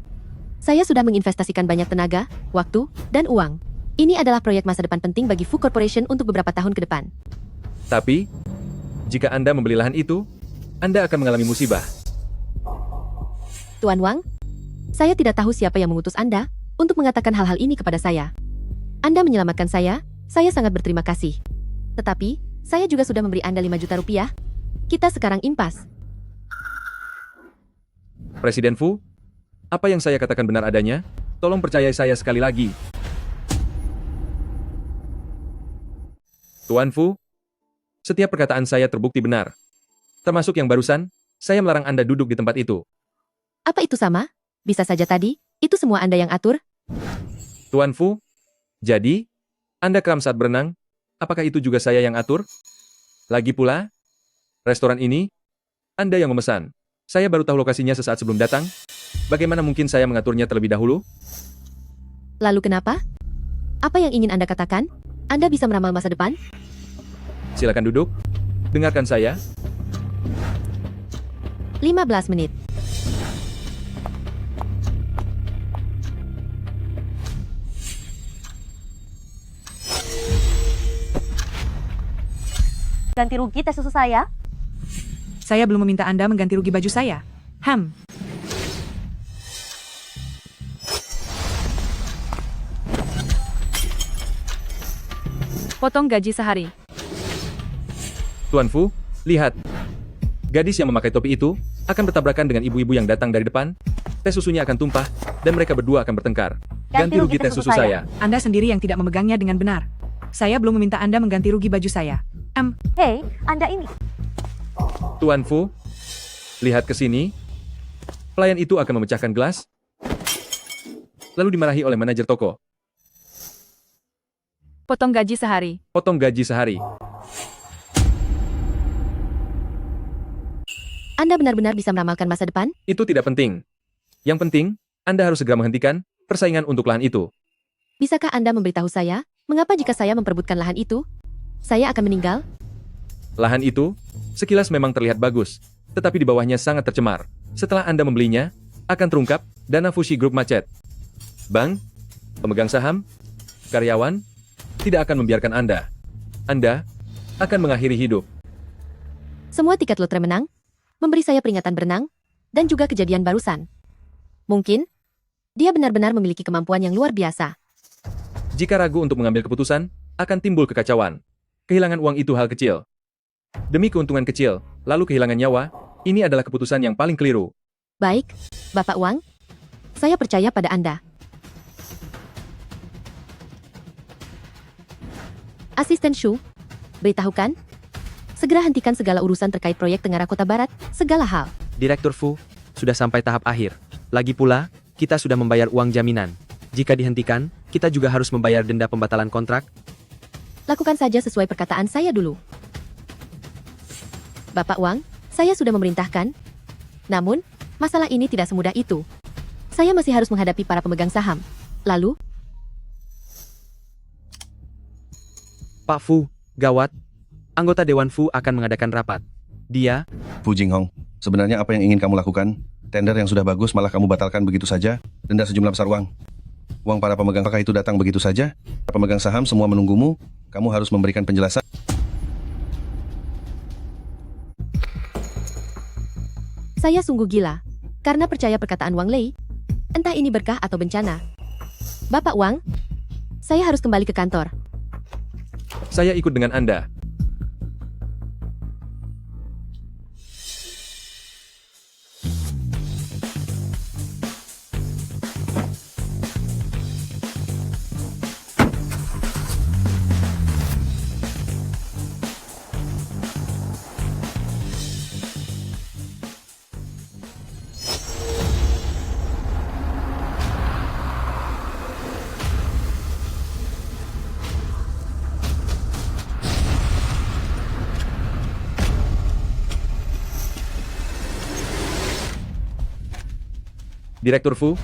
Saya sudah menginvestasikan banyak tenaga, waktu, dan uang. Ini adalah proyek masa depan penting bagi Fu Corporation untuk beberapa tahun ke depan. Tapi, jika Anda membeli lahan itu, Anda akan mengalami musibah. Tuan Wang, saya tidak tahu siapa yang mengutus Anda untuk mengatakan hal-hal ini kepada saya. Anda menyelamatkan saya sangat berterima kasih. Tetapi, saya juga sudah memberi Anda 5 juta rupiah. Kita sekarang impas. Presiden Fu, apa yang saya katakan benar adanya? Tolong percayai saya sekali lagi. Tuan Fu, setiap perkataan saya terbukti benar. Termasuk yang barusan, saya melarang Anda duduk di tempat itu. Apa itu sama? Bisa saja tadi, itu semua Anda yang atur? Tuan Fu, jadi, Anda kram saat berenang, apakah itu juga saya yang atur? Lagi pula, restoran ini, Anda yang memesan. Saya baru tahu lokasinya sesaat sebelum datang. Bagaimana mungkin saya mengaturnya terlebih dahulu? Lalu kenapa? Apa yang ingin Anda katakan? Anda bisa meramal masa depan? Silakan duduk. Dengarkan saya. 15 menit. Ganti rugi tes susu saya? Saya belum meminta Anda mengganti rugi baju saya. Potong gaji sehari. Tuan Fu, lihat. Gadis yang memakai topi itu akan bertabrakan dengan ibu-ibu yang datang dari depan. Teh susunya akan tumpah, dan mereka berdua akan bertengkar. Ganti rugi teh susu saya. Anda sendiri yang tidak memegangnya dengan benar. Saya belum meminta Anda mengganti rugi baju saya. Hei, Anda ini. Tuan Fu, lihat ke sini. Pelayan itu akan memecahkan gelas, lalu dimarahi oleh manajer toko. Potong gaji sehari. Potong gaji sehari. Anda benar-benar bisa meramalkan masa depan? Itu tidak penting. Yang penting, Anda harus segera menghentikan persaingan untuk lahan itu. Bisakah Anda memberitahu saya, mengapa jika saya memperebutkan lahan itu, saya akan meninggal? Lahan itu, sekilas memang terlihat bagus, tetapi di bawahnya sangat tercemar. Setelah Anda membelinya, akan terungkap dana Fushi Group macet. Bank, pemegang saham, karyawan, tidak akan membiarkan Anda. Anda akan mengakhiri hidup. Semua tiket lotre menang, memberi saya peringatan berenang, dan juga kejadian barusan. Mungkin, dia benar-benar memiliki kemampuan yang luar biasa. Jika ragu untuk mengambil keputusan, akan timbul kekacauan. Kehilangan uang itu hal kecil. Demi keuntungan kecil, lalu kehilangan nyawa, ini adalah keputusan yang paling keliru. Baik, Bapak Wang, saya percaya pada Anda. Asisten Shu, beritahukan, segera hentikan segala urusan terkait proyek Tenggara Kota Barat, segala hal. Direktur Fu, sudah sampai tahap akhir. Lagi pula, kita sudah membayar uang jaminan. Jika dihentikan, kita juga harus membayar denda pembatalan kontrak. Lakukan saja sesuai perkataan saya dulu. Bapak Wang, saya sudah memerintahkan. Namun, masalah ini tidak semudah itu. Saya masih harus menghadapi para pemegang saham. Lalu, Pak Fu, gawat. Anggota Dewan Fu akan mengadakan rapat. Dia, Fu Jinghong, sebenarnya apa yang ingin kamu lakukan? Tender yang sudah bagus malah kamu batalkan begitu saja? Denda sejumlah besar uang. Uang para pemegang, apakah itu datang begitu saja? Para pemegang saham semua menunggumu. Kamu harus memberikan penjelasan. saya sungguh gila. Karena percaya perkataan Wang Lei. Entah ini berkah atau bencana. Bapak Wang, saya harus kembali ke kantor. Saya ikut dengan Anda. Direktur Fu,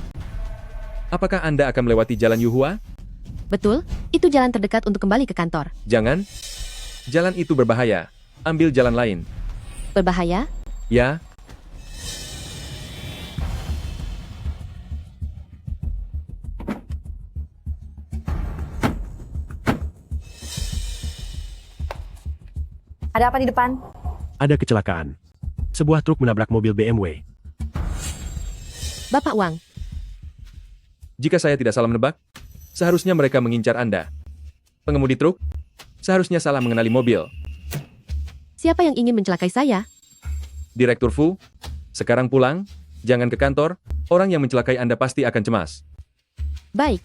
apakah Anda akan melewati jalan Yuhua? Betul, itu jalan terdekat untuk kembali ke kantor. Jangan. Jalan itu berbahaya. Ambil jalan lain. Berbahaya? Ya. Ada apa di depan? Ada kecelakaan. Sebuah truk menabrak mobil BMW. Bapak Wang, Jika saya tidak salah menebak, seharusnya mereka mengincar Anda. Pengemudi truk, seharusnya salah mengenali mobil. siapa yang ingin mencelakai saya? Direktur Fu, sekarang pulang, jangan ke kantor, orang yang mencelakai Anda pasti akan cemas. Baik.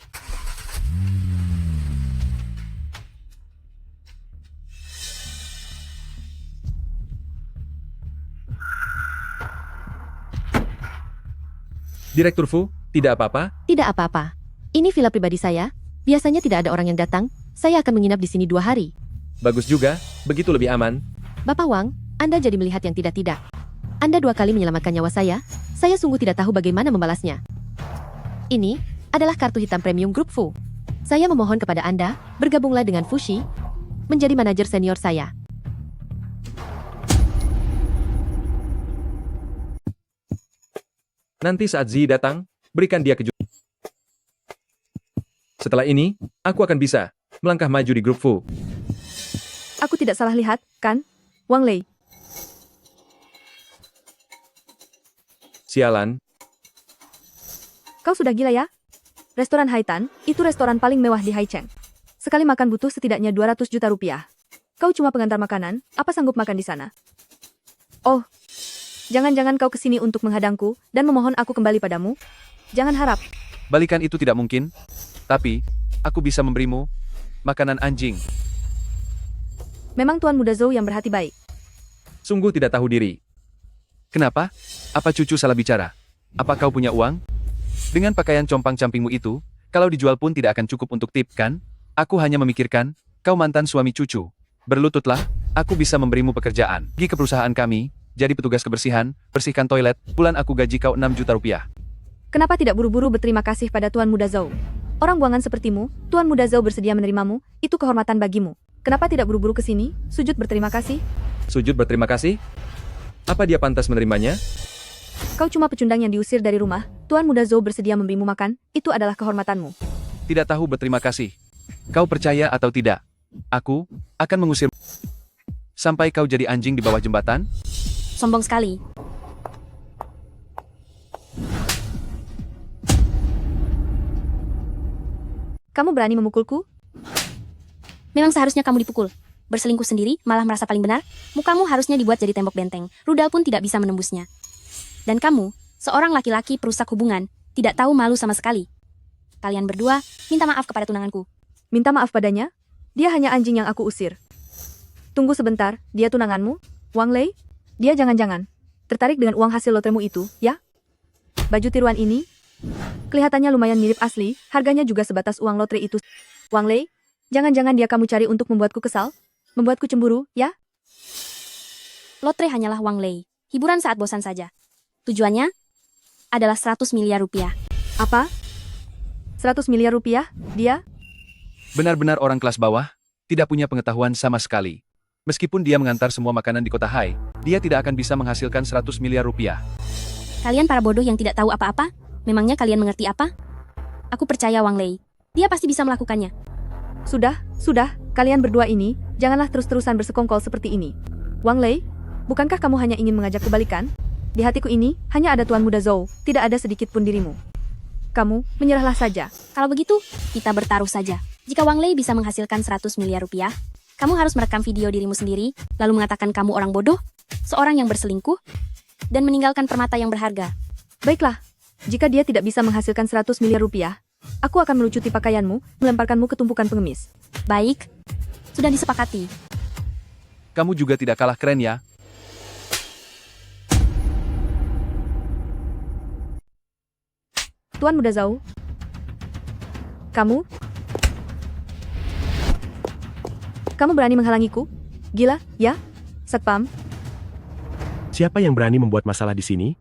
Direktur Fu, tidak apa-apa? Tidak apa-apa. Ini villa pribadi saya. Biasanya tidak ada orang yang datang. Saya akan menginap di sini 2 hari. Bagus juga, begitu lebih aman. Bapak Wang, Anda jadi melihat yang tidak-tidak. Anda 2 kali menyelamatkan nyawa saya. Saya sungguh tidak tahu bagaimana membalasnya. Ini adalah kartu hitam premium grup Fu. Saya memohon kepada Anda, bergabunglah dengan Fushi, menjadi manajer senior saya. Nanti saat Zi datang, berikan dia kejutan. Setelah ini, aku akan bisa melangkah maju di grup Fu. Aku tidak salah lihat, kan? Wang Lei. Sialan, Kau sudah gila ya? Restoran Haitan, itu restoran paling mewah di Haicheng. Sekali makan butuh setidaknya 200 juta rupiah. Kau cuma pengantar makanan, apa sanggup makan di sana? Oh, jangan-jangan kau kesini untuk menghadangku dan memohon aku kembali padamu? Jangan harap. Balikan itu tidak mungkin. Tapi, aku bisa memberimu makanan anjing. Memang Tuan Muda Zhou yang berhati baik. sungguh tidak tahu diri. Kenapa? Apa cucu salah bicara? Apa kau punya uang? Dengan pakaian compang-campingmu itu, kalau dijual pun tidak akan cukup untuk tip, kan? Aku hanya memikirkan, kau mantan suami cucu. Berlututlah, aku bisa memberimu pekerjaan. Pergi ke perusahaan kami, jadi petugas kebersihan, bersihkan toilet, bulan aku gaji kau 6 juta rupiah. Kenapa tidak buru-buru berterima kasih pada Tuan Muda Zhou? Orang buangan sepertimu, Tuan Muda Zhou bersedia menerimamu, itu kehormatan bagimu. Kenapa tidak buru-buru ke sini, sujud berterima kasih? Sujud berterima kasih? Apa dia pantas menerimanya? Kau cuma pecundang yang diusir dari rumah, Tuan Muda Zhou bersedia memberimu makan, itu adalah kehormatanmu. Tidak tahu berterima kasih. Kau percaya atau tidak? Aku akan mengusir sampai kau jadi anjing di bawah jembatan? Sombong sekali. Kamu berani memukulku? Memang seharusnya kamu dipukul. Berselingkuh sendiri, malah merasa paling benar. Mukamu harusnya dibuat jadi tembok benteng. Rudal pun tidak bisa menembusnya. Dan kamu, seorang laki-laki perusak hubungan, tidak tahu malu sama sekali. Kalian berdua, minta maaf kepada tunanganku. Minta maaf padanya? Dia hanya anjing yang aku usir. Tunggu sebentar, dia tunanganmu? Wang Lei? Dia jangan-jangan tertarik dengan uang hasil lotremu itu, ya? Baju tiruan ini? Kelihatannya lumayan mirip asli, harganya juga sebatas uang lotre itu. Wang Lei? Jangan-jangan dia kamu cari untuk membuatku kesal? Membuatku cemburu, ya? Lotre hanyalah Wang Lei. Hiburan saat bosan saja. Tujuannya adalah 100 miliar rupiah. Apa? 100 miliar rupiah? Dia? Benar-benar orang kelas bawah, tidak punya pengetahuan sama sekali. Meskipun dia mengantar semua makanan di kota Hai, dia tidak akan bisa menghasilkan 100 miliar rupiah. Kalian para bodoh yang tidak tahu apa-apa? Memangnya kalian mengerti apa? Aku percaya Wang Lei. Dia pasti bisa melakukannya. Sudah, kalian berdua ini, janganlah terus-terusan bersekongkol seperti ini. Wang Lei, bukankah kamu hanya ingin mengajakku balikan? Di hatiku ini, hanya ada Tuan Muda Zhou, tidak ada sedikit pun dirimu. Kamu, menyerahlah saja. Kalau begitu, kita bertaruh saja. Jika Wang Lei bisa menghasilkan 100 miliar rupiah, kamu harus merekam video dirimu sendiri, lalu mengatakan kamu orang bodoh, seorang yang berselingkuh, dan meninggalkan permata yang berharga. Baiklah, jika dia tidak bisa menghasilkan 100 miliar rupiah, aku akan melucuti pakaianmu, melemparkanmu ke tumpukan pengemis. Baik, sudah disepakati. Kamu juga tidak kalah keren ya. Tuan Muda Zhou, kamu berani menghalangiku? Gila, ya? Satpam, Siapa yang berani membuat masalah di sini?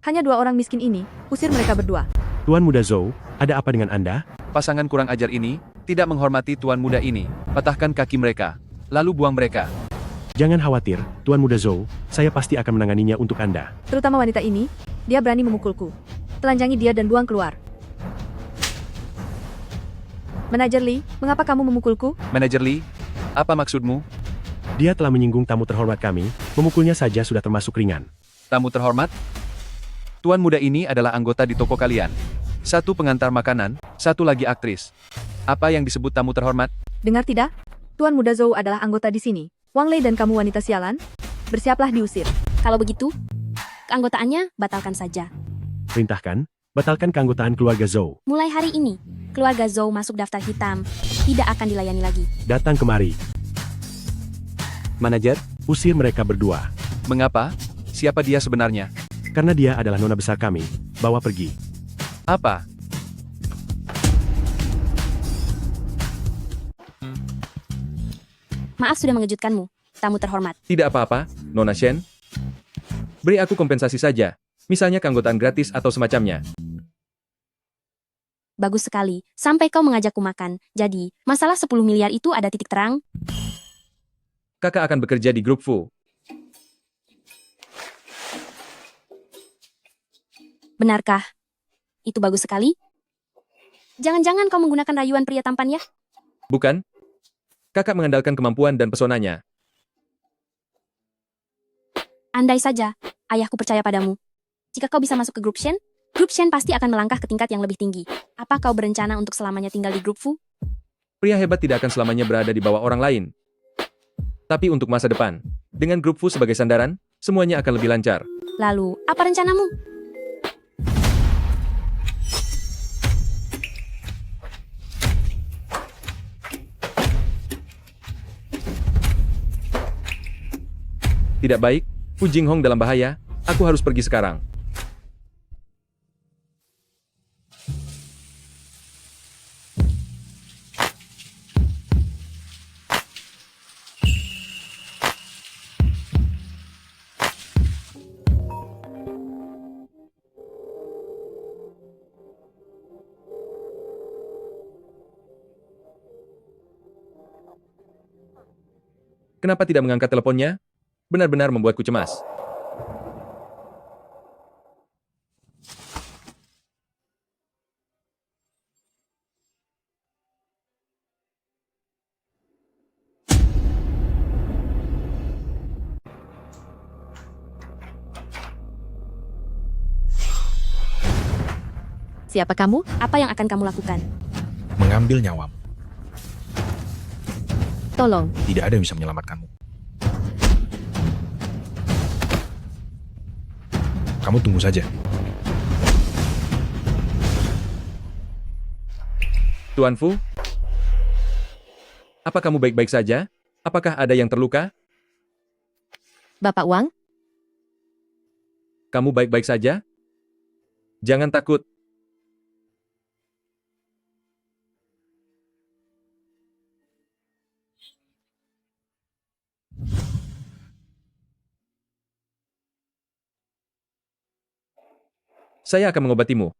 hanya 2 orang miskin ini, usir mereka berdua. Tuan Muda Zhou, ada apa dengan Anda? Pasangan kurang ajar ini tidak menghormati tuan muda ini. Patahkan kaki mereka, lalu buang mereka. Jangan khawatir, Tuan Muda Zhou, saya pasti akan menanganinya untuk Anda. Terutama wanita ini, dia berani memukulku. Telanjangi dia dan buang keluar. Manajer Lee, mengapa kamu memukulku? Manajer Lee, apa maksudmu? Dia telah menyinggung tamu terhormat kami, memukulnya saja sudah termasuk ringan. Tamu terhormat? Tuan muda ini adalah anggota di toko kalian. Satu pengantar makanan, satu lagi aktris. Apa yang disebut tamu terhormat? Dengar tidak? Tuan Muda Zhou adalah anggota di sini. Wang Lei dan kamu wanita sialan, bersiaplah diusir. Kalau begitu, keanggotaannya batalkan saja. Perintahkan, batalkan keanggotaan keluarga Zhou. Mulai hari ini, keluarga Zhou masuk daftar hitam, tidak akan dilayani lagi. Datang kemari. Manajer? Usir mereka berdua. Mengapa? Siapa dia sebenarnya? Karena dia adalah nona besar kami. Bawa pergi. Apa? Maaf sudah mengejutkanmu, tamu terhormat. Tidak apa-apa, Nona Shen. Beri aku kompensasi saja, misalnya keanggotaan gratis atau semacamnya. Bagus sekali, sampai kau mengajakku makan. Jadi, masalah 10 miliar itu ada titik terang? Kakak akan bekerja di grup Fu. Benarkah? Itu bagus sekali? Jangan-jangan kau menggunakan rayuan pria tampan ya? Bukan? Kakak mengandalkan kemampuan dan pesonanya. Andai saja, ayahku percaya padamu. Jika kau bisa masuk ke grup Shen pasti akan melangkah ke tingkat yang lebih tinggi. Apa kau berencana untuk selamanya tinggal di grup Fu? Pria hebat tidak akan selamanya berada di bawah orang lain. Tapi untuk masa depan, dengan grup Fu sebagai sandaran, semuanya akan lebih lancar. Lalu, apa rencanamu? Tidak baik, Fu Jinghong dalam bahaya, aku harus pergi sekarang. Kenapa tidak mengangkat teleponnya? Benar-benar membuatku cemas. Siapa kamu? Apa yang akan kamu lakukan? Mengambil nyawamu. Tolong. Tidak ada yang bisa menyelamatkanmu. Kamu tunggu saja. Tuan Fu? Apa kamu baik-baik saja? Apakah ada yang terluka? Bapak Wang? Kamu baik-baik saja? Jangan takut. Saya akan mengobatimu.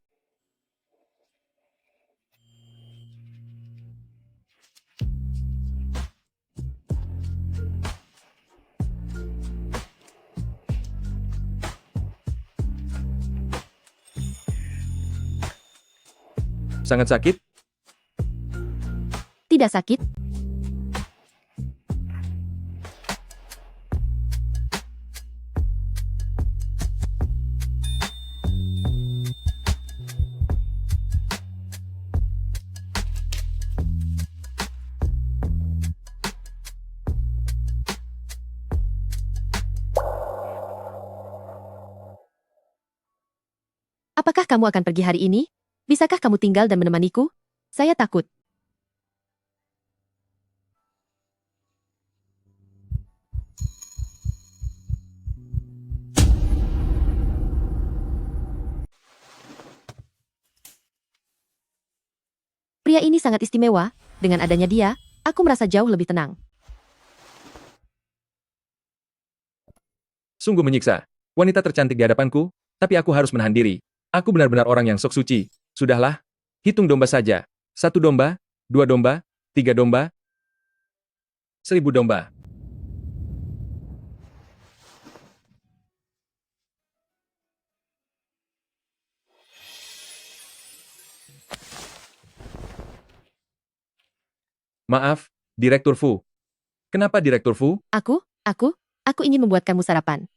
Sangat sakit? Tidak sakit. Apakah kamu akan pergi hari ini? Bisakah kamu tinggal dan menemaniku? Saya takut. Pria ini sangat istimewa. Dengan adanya dia, aku merasa jauh lebih tenang. Sungguh menyiksa. Wanita tercantik di hadapanku, tapi aku harus menahan diri. Aku benar-benar orang yang sok suci. Sudahlah, hitung domba saja. 1 domba, 2 domba, 3 domba, 1000 domba. Maaf, Direktur Fu. Kenapa Direktur Fu? Aku ingin membuatkanmu sarapan.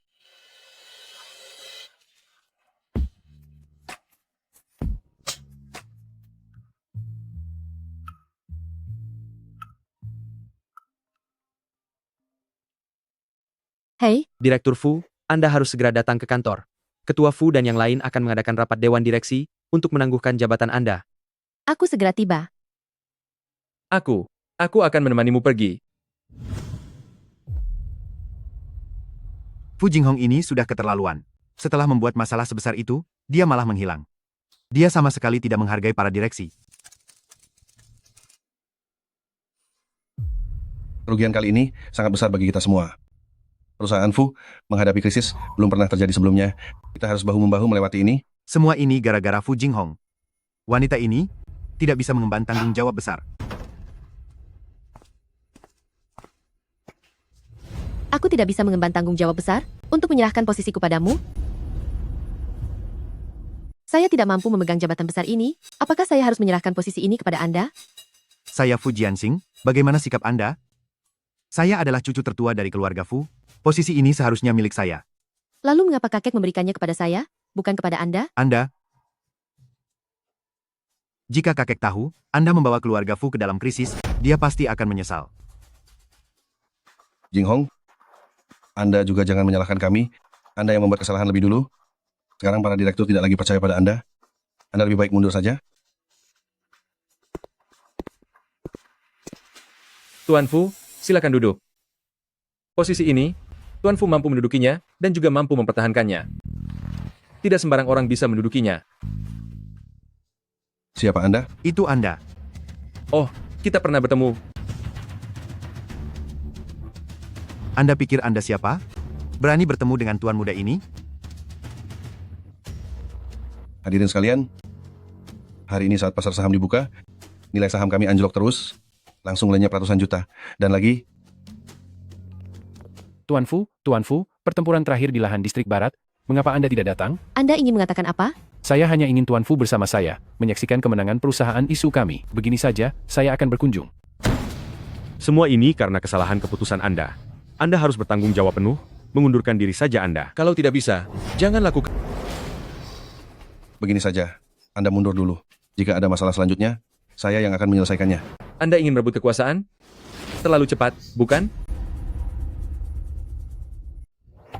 Hei, Direktur Fu, Anda harus segera datang ke kantor. Ketua Fu dan yang lain akan mengadakan rapat dewan direksi untuk menangguhkan jabatan Anda. aku segera tiba. Aku akan menemanimu pergi. Fu Jinghong ini sudah keterlaluan. Setelah membuat masalah sebesar itu, dia malah menghilang. Dia sama sekali tidak menghargai para direksi. Kerugian kali ini sangat besar bagi kita semua. Perusahaan Fu menghadapi krisis belum pernah terjadi sebelumnya. Kita harus bahu-membahu melewati ini. Semua ini gara-gara Fu Jinghong. Wanita ini tidak bisa mengemban tanggung jawab besar. Aku tidak bisa mengemban tanggung jawab besar untuk menyerahkan posisiku padamu. Saya tidak mampu memegang jabatan besar ini. Apakah saya harus menyerahkan posisi ini kepada Anda? Saya Fu Jianxing, bagaimana sikap Anda? Saya adalah cucu tertua dari keluarga Fu. Posisi ini seharusnya milik saya. Lalu mengapa kakek memberikannya kepada saya, bukan kepada Anda? Jika kakek tahu, Anda membawa keluarga Fu ke dalam krisis, dia pasti akan menyesal. Jinghong, Anda juga jangan menyalahkan kami. Anda yang membuat kesalahan lebih dulu. Sekarang para direktur tidak lagi percaya pada Anda. Anda lebih baik mundur saja. Tuan Fu, silakan duduk. Posisi ini, Tuan Fu mampu mendudukinya dan juga mampu mempertahankannya. Tidak sembarang orang bisa mendudukinya. Siapa Anda? Itu Anda. Oh, kita pernah bertemu. Anda pikir Anda siapa? Berani bertemu dengan tuan muda ini? Hadirin sekalian, hari ini saat pasar saham dibuka, nilai saham kami anjlok terus, langsung lenyap ratusan juta. Dan lagi, Tuan Fu, pertempuran terakhir di lahan distrik barat, mengapa Anda tidak datang? Anda ingin mengatakan apa? Saya hanya ingin Tuan Fu bersama saya, menyaksikan kemenangan perusahaan isu kami. Begini saja, saya akan berkunjung. Semua ini karena kesalahan keputusan Anda. Anda harus bertanggung jawab penuh, mengundurkan diri saja Anda. Kalau tidak bisa, jangan lakukan. begini saja, Anda mundur dulu. Jika ada masalah selanjutnya, saya yang akan menyelesaikannya. Anda ingin merebut kekuasaan? Terlalu cepat, bukan?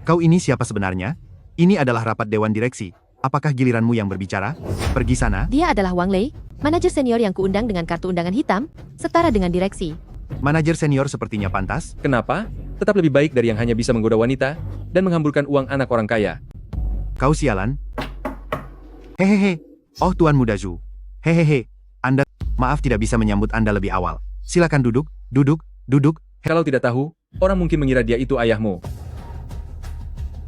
Kau ini siapa sebenarnya? Ini adalah rapat dewan direksi. Apakah giliranmu yang berbicara? Pergi sana. Dia adalah Wang Lei, manajer senior yang kuundang dengan kartu undangan hitam, setara dengan direksi. Manajer senior sepertinya pantas. Kenapa? Tetap lebih baik dari yang hanya bisa menggoda wanita dan menghamburkan uang anak orang kaya. Kau sialan. Hehehe. Oh Tuan Muda Zhu. Hehehe. Anda, maaf tidak bisa menyambut Anda lebih awal. Silakan duduk. Kalau tidak tahu, orang mungkin mengira dia itu ayahmu.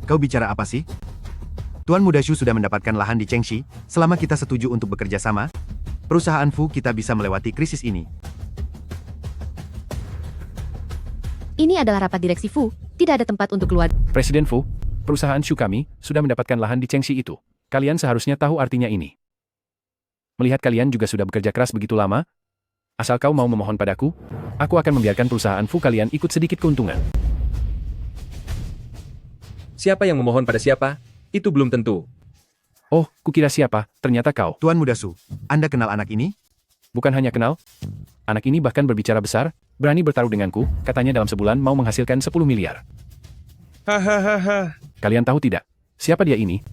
Kau bicara apa sih? Tuan Muda Zhu sudah mendapatkan lahan di Chengxi. Selama kita setuju untuk bekerja sama, perusahaan Fu kita bisa melewati krisis ini. Ini adalah rapat direksi Fu. Tidak ada tempat untuk keluar. Presiden Fu, perusahaan Shu kami sudah mendapatkan lahan di Chengxi itu. Kalian seharusnya tahu artinya ini. Melihat kalian juga sudah bekerja keras begitu lama, asal kau mau memohon padaku, aku akan membiarkan perusahaan Fu kalian ikut sedikit keuntungan. Siapa yang memohon pada siapa? Itu belum tentu. Oh, kukira siapa, ternyata kau. Tuan Muda Zhu, Anda kenal anak ini? Bukan hanya kenal, anak ini bahkan berbicara besar, berani bertaruh denganku, katanya dalam sebulan mau menghasilkan 10 miliar. Hahaha. Kalian tahu tidak, siapa dia ini?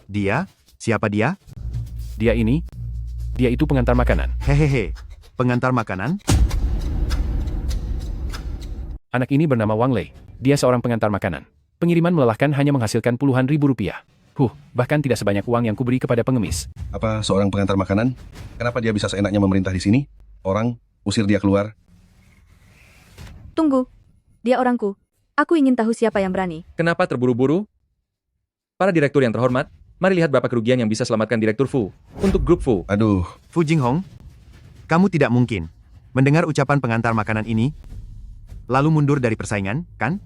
Dia? Siapa dia? Dia itu pengantar makanan. Hehehe, pengantar makanan? Anak ini bernama Wang Lei, dia seorang pengantar makanan. Pengiriman melelahkan hanya menghasilkan puluhan ribu rupiah. Bahkan tidak sebanyak uang yang kuberi kepada pengemis. Apa seorang pengantar makanan? Kenapa dia bisa seenaknya memerintah di sini? Orang, usir dia keluar. Tunggu. Dia orangku. Aku ingin tahu siapa yang berani. Kenapa terburu-buru? Para direktur yang terhormat, mari lihat berapa kerugian yang bisa selamatkan Direktur Fu untuk grup Fu. Aduh. Fu Jinghong, kamu tidak mungkin mendengar ucapan pengantar makanan ini, lalu mundur dari persaingan, kan?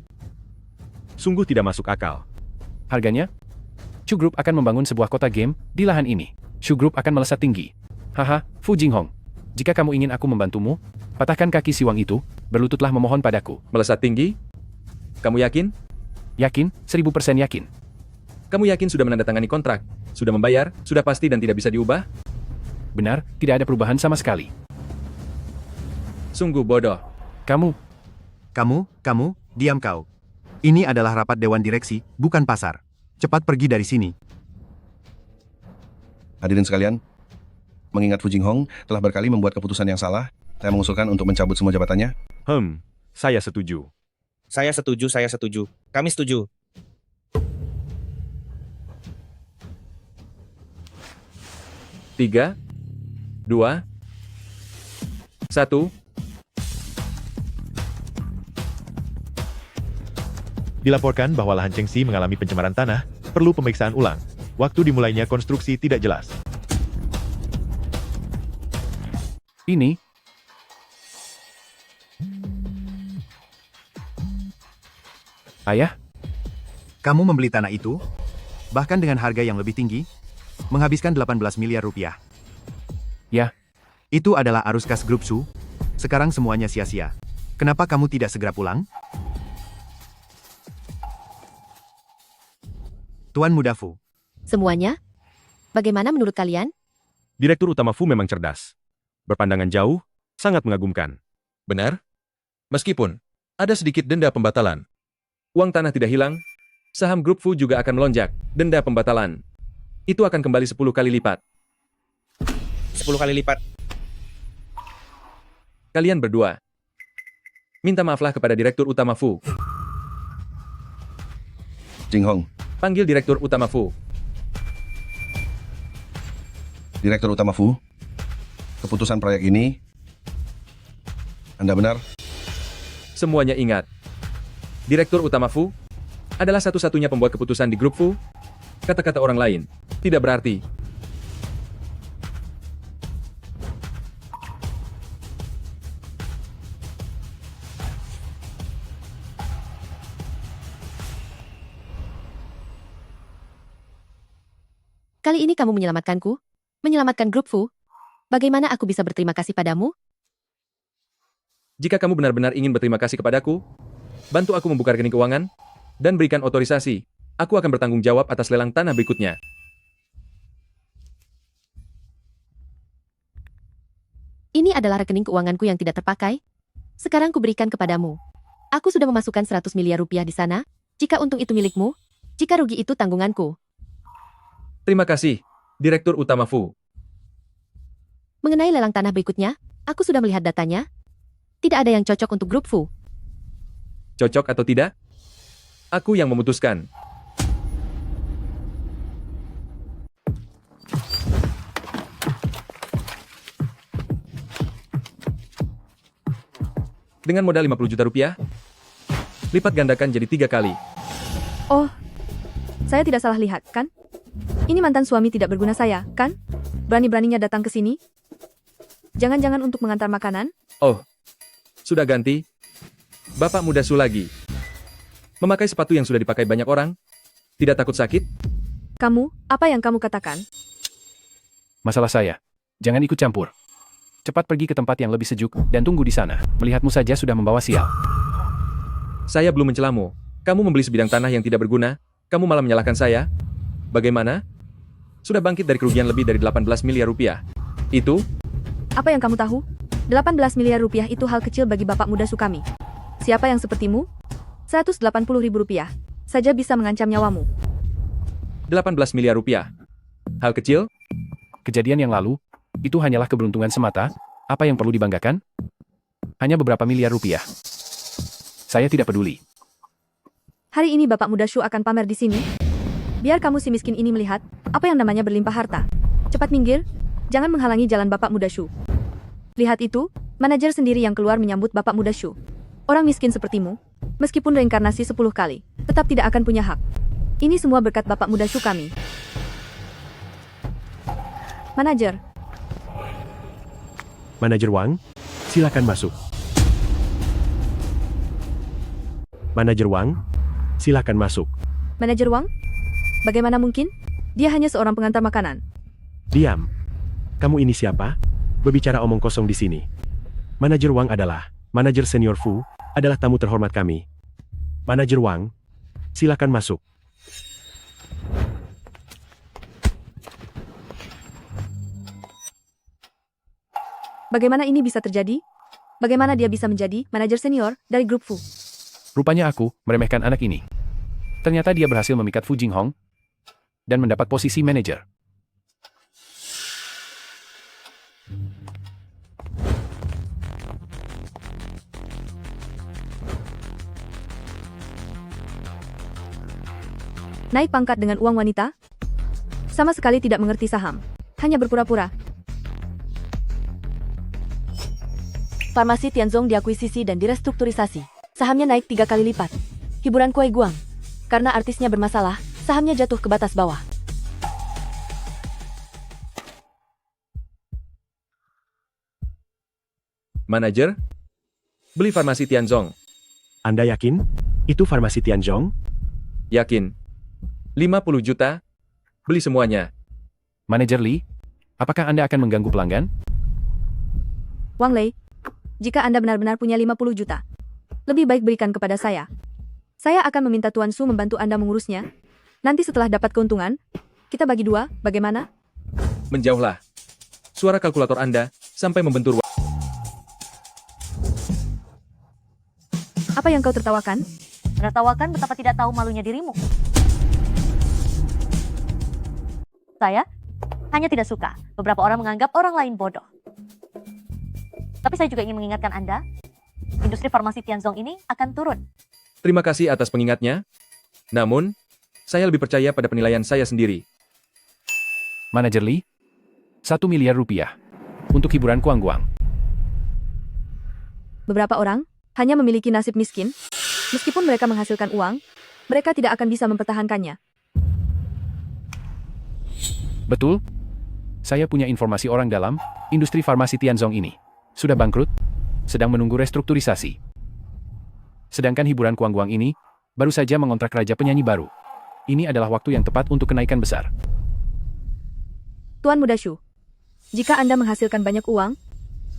Sungguh tidak masuk akal. Harganya? Shu Group akan membangun sebuah kota game di lahan ini. Shu Group akan melesat tinggi. Haha, Fu Jinghong. Jika kamu ingin aku membantumu, patahkan kaki si Wang itu, berlututlah memohon padaku. Melesat tinggi? Kamu yakin? Yakin, 1000% yakin. Kamu yakin sudah menandatangani kontrak? Sudah membayar? Sudah pasti dan tidak bisa diubah? Benar, tidak ada perubahan sama sekali. Sungguh bodoh. Kamu, diam kau. Ini adalah rapat dewan direksi, bukan pasar. Cepat pergi dari sini. Hadirin sekalian, mengingat Fu Jinghong telah berkali membuat keputusan yang salah, saya mengusulkan untuk mencabut semua jabatannya. Saya setuju. Saya setuju. Kami setuju. Tiga, 2, 1. Dilaporkan bahwa lahan Chengxi mengalami pencemaran tanah, perlu pemeriksaan ulang. Waktu dimulainya konstruksi tidak jelas. Ini? Ayah? Kamu membeli tanah itu, bahkan dengan harga yang lebih tinggi, menghabiskan 18 miliar rupiah. Ya. Itu adalah arus kas grup Su. Sekarang semuanya sia-sia. Kenapa kamu tidak segera pulang? Tuan Muda Fu. Semuanya? Bagaimana menurut kalian? Direktur Utama Fu memang cerdas. Berpandangan jauh, sangat mengagumkan. Benar? Meskipun ada sedikit denda pembatalan. Uang tanah tidak hilang, saham grup Fu juga akan melonjak. Denda pembatalan itu akan kembali 10 kali lipat. 10 kali lipat. Kalian berdua, minta maaflah kepada Direktur Utama Fu. Jinghong, Panggil Direktur Utama Fu. Direktur Utama Fu, keputusan proyek ini, Anda benar? Semuanya ingat. Direktur Utama Fu adalah satu-satunya pembuat keputusan di grup Fu. Kata-kata orang lain tidak berarti. Kali ini kamu menyelamatkanku? Menyelamatkan grup Fu? Bagaimana aku bisa berterima kasih padamu? Jika kamu benar-benar ingin berterima kasih kepadaku, bantu aku membuka rekening keuangan dan berikan otorisasi. Aku akan bertanggung jawab atas lelang tanah berikutnya. Ini adalah rekening keuanganku yang tidak terpakai. Sekarang kuberikan kepadamu. Aku sudah memasukkan 100 miliar rupiah di sana. Jika untung itu milikmu, jika rugi itu tanggunganku. Terima kasih, Direktur Utama Fu. Mengenai lelang tanah berikutnya, aku sudah melihat datanya. Tidak ada yang cocok untuk grup Fu. Cocok atau tidak? Aku yang memutuskan. Dengan modal 50 juta rupiah, lipat gandakan jadi 3 kali. Oh, saya tidak salah lihat, kan? Ini mantan suami tidak berguna saya, kan? Berani-beraninya datang ke sini? Jangan-jangan untuk mengantar makanan? Oh, sudah ganti. Bapak Muda Su lagi. Memakai sepatu yang sudah dipakai banyak orang? Tidak takut sakit? Kamu, apa yang kamu katakan? Masalah saya. Jangan ikut campur. Cepat pergi ke tempat yang lebih sejuk dan tunggu di sana. Melihatmu saja sudah membawa sial. Saya belum mencelamu. Kamu membeli sebidang tanah yang tidak berguna, kamu malah menyalahkan saya? Bagaimana? Sudah bangkit dari kerugian lebih dari 18 miliar rupiah. Itu? Apa yang kamu tahu? 18 miliar rupiah itu hal kecil bagi Bapak Muda Su kami. Siapa yang sepertimu? 180 ribu rupiah saja bisa mengancam nyawamu. 18 miliar rupiah. Hal kecil? Kejadian yang lalu, itu hanyalah keberuntungan semata. Apa yang perlu dibanggakan? Hanya beberapa miliar rupiah. Saya tidak peduli. Hari ini Bapak Muda Su akan pamer di sini. Biar kamu si miskin ini melihat apa yang namanya berlimpah harta. Cepat minggir, jangan menghalangi jalan Bapak Muda Su. Lihat itu, manajer sendiri yang keluar menyambut Bapak Muda Su. Orang miskin sepertimu, meskipun reinkarnasi 10 kali, tetap tidak akan punya hak. Ini semua berkat Bapak Muda Su kami. Manajer. Manajer Wang, silakan masuk. Manajer Wang, silakan masuk. Manajer Wang? Bagaimana mungkin? Dia hanya seorang pengantar makanan. Diam. Kamu ini siapa? Berbicara omong kosong di sini. Manajer Wang adalah Manajer senior Fu adalah tamu terhormat kami. Manajer Wang, silakan masuk. Bagaimana ini bisa terjadi? Bagaimana dia bisa menjadi manajer senior dari grup Fu? Rupanya aku meremehkan anak ini. Ternyata dia berhasil memikat Fu Jinghong dan mendapat posisi manajer. Naik pangkat dengan uang wanita? Sama sekali tidak mengerti saham. Hanya berpura-pura. Farmasi Tianzong diakuisisi dan direstrukturisasi. Sahamnya naik 3 kali lipat. Hiburan Kuai Guang. Karena artisnya bermasalah, sahamnya jatuh ke batas bawah. Manajer, beli farmasi Tianzong. Anda yakin? Itu farmasi Tianzong? Yakin. 50 juta, beli semuanya. Manajer Li, apakah Anda akan mengganggu pelanggan? Wang Lei, jika Anda benar-benar punya 50 juta, lebih baik berikan kepada saya. Saya akan meminta Tuan Su membantu Anda mengurusnya. Nanti setelah dapat keuntungan, kita bagi 2, bagaimana? Menjauhlah. Suara kalkulator Anda sampai membentur. Apa yang kau tertawakan? Menertawakan betapa tidak tahu malunya dirimu. Saya hanya tidak suka beberapa orang menganggap orang lain bodoh. Tapi saya juga ingin mengingatkan Anda, industri farmasi Tianzong ini akan turun. Terima kasih atas pengingatnya. Namun, saya lebih percaya pada penilaian saya sendiri. Manajer Li, 1 miliar rupiah untuk hiburan Kuang Guang. Beberapa orang hanya memiliki nasib miskin. Meskipun mereka menghasilkan uang, mereka tidak akan bisa mempertahankannya. Betul? Saya punya informasi orang dalam, industri farmasi Tianzong ini sudah bangkrut, sedang menunggu restrukturisasi. Sedangkan hiburan Kuang Guang ini baru saja mengontrak raja penyanyi baru. Ini adalah waktu yang tepat untuk kenaikan besar. Tuan Muda Shu, jika Anda menghasilkan banyak uang,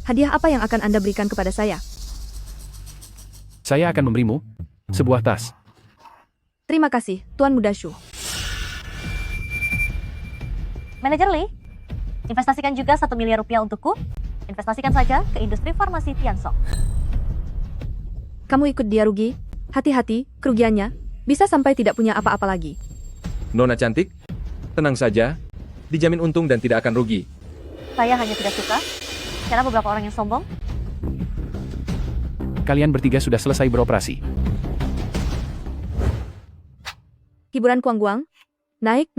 hadiah apa yang akan Anda berikan kepada saya? Saya akan memberimu sebuah tas. Terima kasih, Tuan Muda Shu. Manajer Li, investasikan juga 1 miliar rupiah untukku. Investasikan saja ke industri farmasi Tianzong. Kamu ikut dia rugi. Hati-hati, kerugiannya bisa sampai tidak punya apa-apa lagi. Nona cantik, tenang saja. Dijamin untung dan tidak akan rugi. Saya hanya tidak suka karena beberapa orang yang sombong. Kalian bertiga sudah selesai beroperasi. Hiburan Kuang Guang, naik.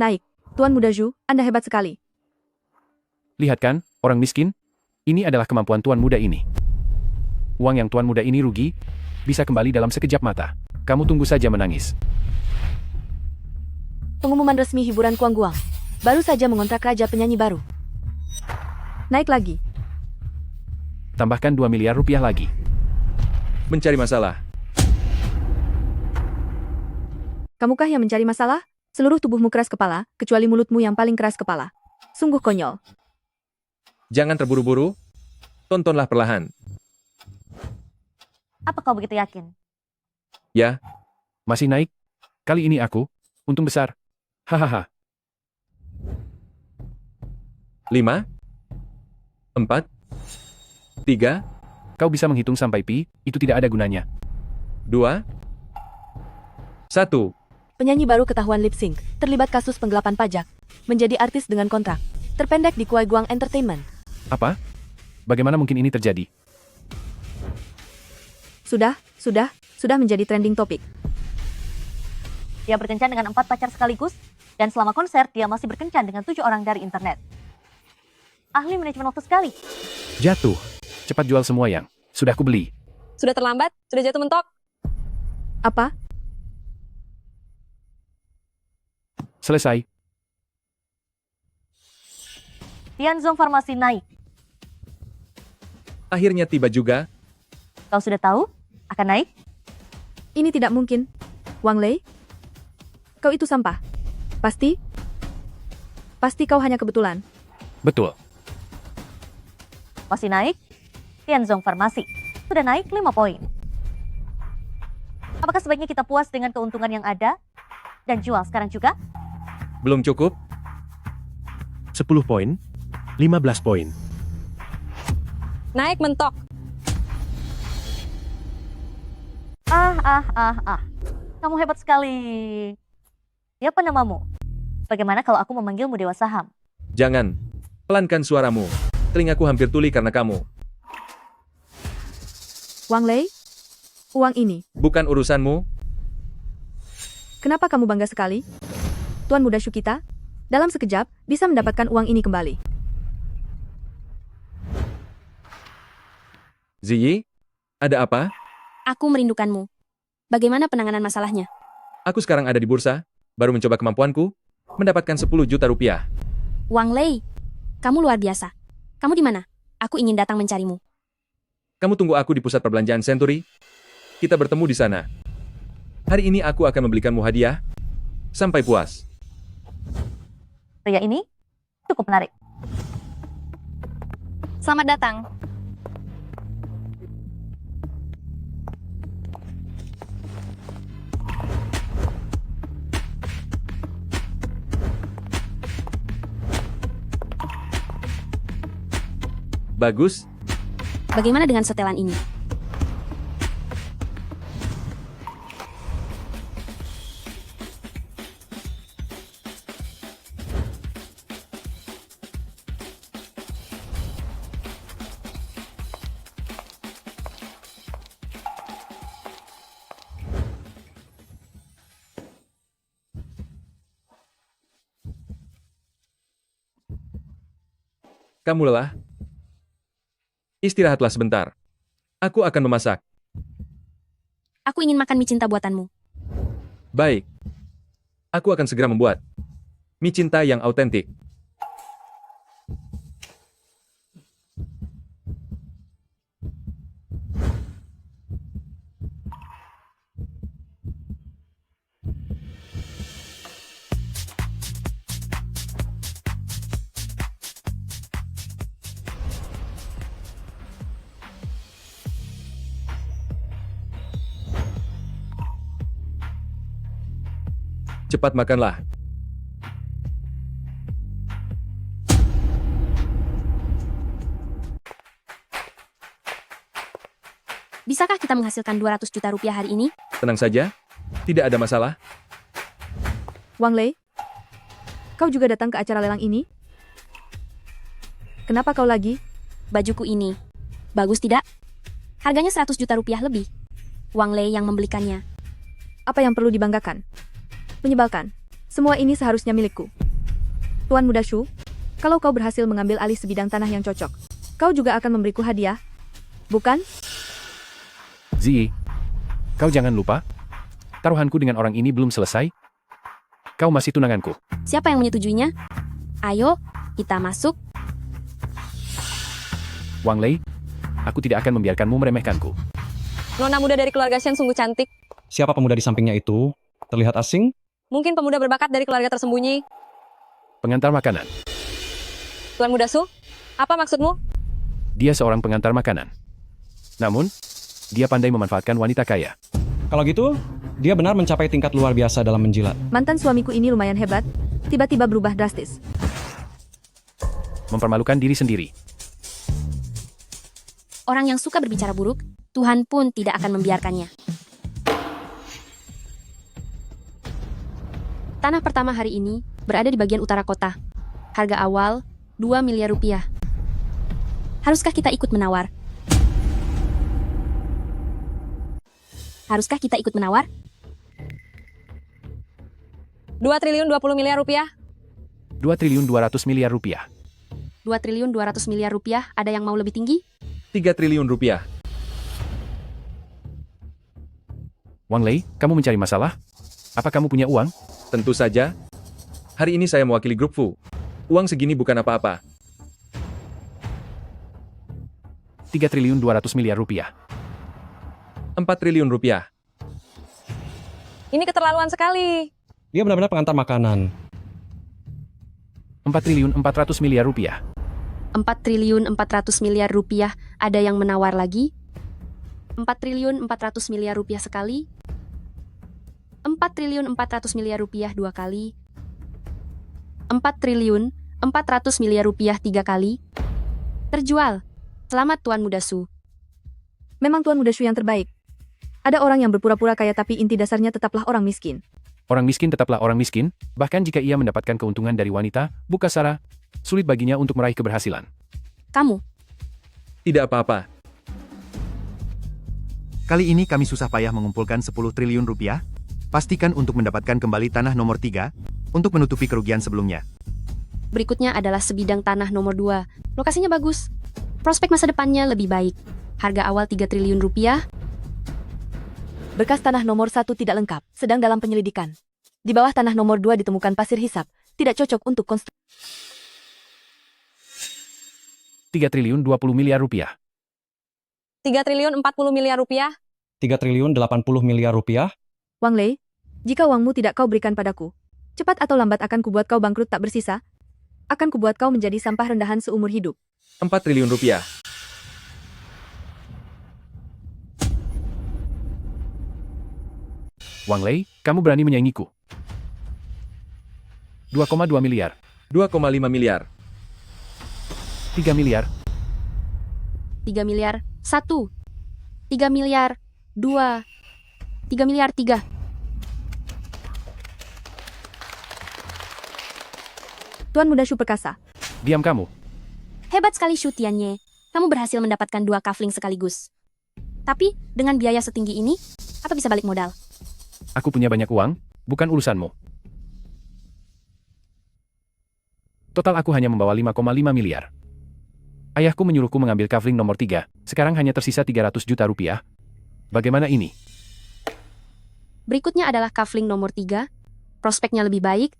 Tuan Muda Zhu, Anda hebat sekali. Lihat kan, orang miskin? Ini adalah kemampuan Tuan Muda ini. Uang yang Tuan Muda ini rugi, bisa kembali dalam sekejap mata. Kamu tunggu saja menangis. Pengumuman resmi hiburan Kuang Guang. Baru saja mengontrak raja penyanyi baru. Naik lagi. Tambahkan 2 miliar rupiah lagi. Mencari masalah. Kamukah yang mencari masalah? Seluruh tubuhmu keras kepala, kecuali mulutmu yang paling keras kepala. Sungguh konyol. Jangan terburu-buru. Tontonlah perlahan. Apa kau begitu yakin? Ya. Masih naik? Kali ini aku, untung besar. Hahaha. 5, 4, 3. Kau bisa menghitung sampai pi, itu tidak ada gunanya. 2, 1. Penyanyi baru ketahuan lip sync, terlibat kasus penggelapan pajak, menjadi artis dengan kontrak, terpendek di Kuai Guang Entertainment. Apa? Bagaimana mungkin ini terjadi? Sudah menjadi trending topik. Dia berkencan dengan 4 pacar sekaligus, dan selama konser dia masih berkencan dengan 7 orang dari internet. Ahli manajemen waktu sekali. Jatuh. Cepat jual semua yang sudah kubeli. Sudah terlambat, sudah jatuh mentok. Apa? Selesai. Tianzong Farmasi naik. Akhirnya tiba juga. Kau sudah tahu akan naik? Ini tidak mungkin. Wang Lei? Kau itu sampah. Pasti kau hanya kebetulan. Betul. Masih naik? Tianzong Farmasi. sudah naik 5 poin. Apakah sebaiknya kita puas dengan keuntungan yang ada dan jual sekarang juga? Belum cukup? 10 poin, 15 poin. Naik mentok. Kamu hebat sekali. Siapa namamu? Bagaimana kalau aku memanggilmu Dewa Saham? Jangan. Pelankan suaramu. Telingaku hampir tuli karena kamu. Wang Lei, uang ini. Bukan urusanmu. Kenapa kamu bangga sekali? Tuan Muda Shu kita, dalam sekejap, bisa mendapatkan uang ini kembali. Ziyi, ada apa? Aku merindukanmu. Bagaimana penanganan masalahnya? Aku sekarang ada di bursa, baru mencoba kemampuanku, mendapatkan 10 juta rupiah. Wang Lei, kamu luar biasa. Kamu di mana? Aku ingin datang mencarimu. Kamu tunggu aku di pusat perbelanjaan Century. Kita bertemu di sana. Hari ini aku akan membelikanmu hadiah. Sampai puas. Pria ini cukup menarik. Selamat datang. Bagus. Bagaimana dengan setelan ini? Kamu lelah? Istirahatlah sebentar. Aku akan memasak. Aku ingin makan mie cinta buatanmu. Baik. Aku akan segera membuat mie cinta yang autentik. Cepat makanlah. Bisakah kita menghasilkan 200 juta rupiah hari ini? Tenang saja. Tidak ada masalah. Wang Lei, kau juga datang ke acara lelang ini? Kenapa kau lagi? Bajuku ini. Bagus tidak? Harganya 100 juta rupiah lebih. Wang Lei yang membelikannya. Apa yang perlu dibanggakan? Menyebalkan. Semua ini seharusnya milikku. Tuan Muda Shu, kalau kau berhasil mengambil alih sebidang tanah yang cocok, kau juga akan memberiku hadiah. Bukan? Ziyi, kau jangan lupa, taruhanku dengan orang ini belum selesai. Kau masih tunanganku. Siapa yang menyetujuinya? Ayo, kita masuk. Wang Lei, aku tidak akan membiarkanmu meremehkanku. Nona muda dari keluarga Shen sungguh cantik. Siapa pemuda di sampingnya itu? Terlihat asing? Mungkin pemuda berbakat dari keluarga tersembunyi. Pengantar makanan. Tuan Muda Su, apa maksudmu? Dia seorang pengantar makanan. Namun, dia pandai memanfaatkan wanita kaya. Kalau gitu, dia benar mencapai tingkat luar biasa dalam menjilat. Mantan suamiku ini lumayan hebat, tiba-tiba berubah drastis. Mempermalukan diri sendiri. Orang yang suka berbicara buruk, Tuhan pun tidak akan membiarkannya. Tanah pertama hari ini berada di bagian utara kota. Harga awal 2 miliar rupiah. Haruskah kita ikut menawar? Haruskah kita ikut menawar? 2 triliun 20 miliar rupiah. 2 triliun 200 miliar rupiah. 2 triliun 200 miliar rupiah, ada yang mau lebih tinggi? 3 triliun rupiah. Wang Lei, kamu mencari masalah? Apa kamu punya uang? Tentu saja. Hari ini saya mewakili grup Fu. Uang segini bukan apa-apa. 3 triliun 200 miliar rupiah. 4 triliun rupiah. Ini keterlaluan sekali. Dia benar-benar pengantar makanan. 4 triliun 400 miliar rupiah. 4 triliun 400 miliar rupiah, ada yang menawar lagi? 4.400 miliar rupiah sekali, 4.400 miliar rupiah 2 kali, 4.400 miliar rupiah 3 kali. Terjual. Selamat Tuan Muda Su. Memang Tuan Muda Shu yang terbaik. Ada orang yang berpura-pura kaya tapi inti dasarnya tetaplah orang miskin. Orang miskin tetaplah orang miskin, bahkan jika ia mendapatkan keuntungan dari wanita, bukan Sarah, sulit baginya untuk meraih keberhasilan. Kamu. Tidak apa-apa. Kali ini kami susah payah mengumpulkan 10 triliun rupiah. Pastikan untuk mendapatkan kembali tanah nomor 3 untuk menutupi kerugian sebelumnya. Berikutnya adalah sebidang tanah nomor 2. Lokasinya bagus. Prospek masa depannya lebih baik. Harga awal 3 triliun rupiah. Berkas tanah nomor 1 tidak lengkap, sedang dalam penyelidikan. Di bawah tanah nomor 2 ditemukan pasir hisap, tidak cocok untuk konstruksi. 3 triliun 20 miliar rupiah. 3 triliun 40 miliar rupiah. 3 triliun 80 miliar rupiah. Wang Lei, jika uangmu tidak kau berikan padaku, cepat atau lambat akan kubuat kau bangkrut tak bersisa. Akan kubuat kau menjadi sampah rendahan seumur hidup. 4 triliun rupiah. Wang Lei, kamu berani menyaingiku. 2,2 miliar. 2,5 miliar. 3 miliar. 3 miliar 1. 3 miliar 2. 3 miliar 3. Tuan Muda Shu perkasa. Diam kamu. Hebat sekali Shu Tianye. Kamu berhasil mendapatkan 2 kafling sekaligus. Tapi, dengan biaya setinggi ini, apa bisa balik modal? Aku punya banyak uang, bukan urusanmu. Total aku hanya membawa 5,5 miliar. Ayahku menyuruhku mengambil kafling nomor 3, sekarang hanya tersisa 300 juta rupiah. Bagaimana ini? Berikutnya adalah kafling nomor 3. Prospeknya lebih baik.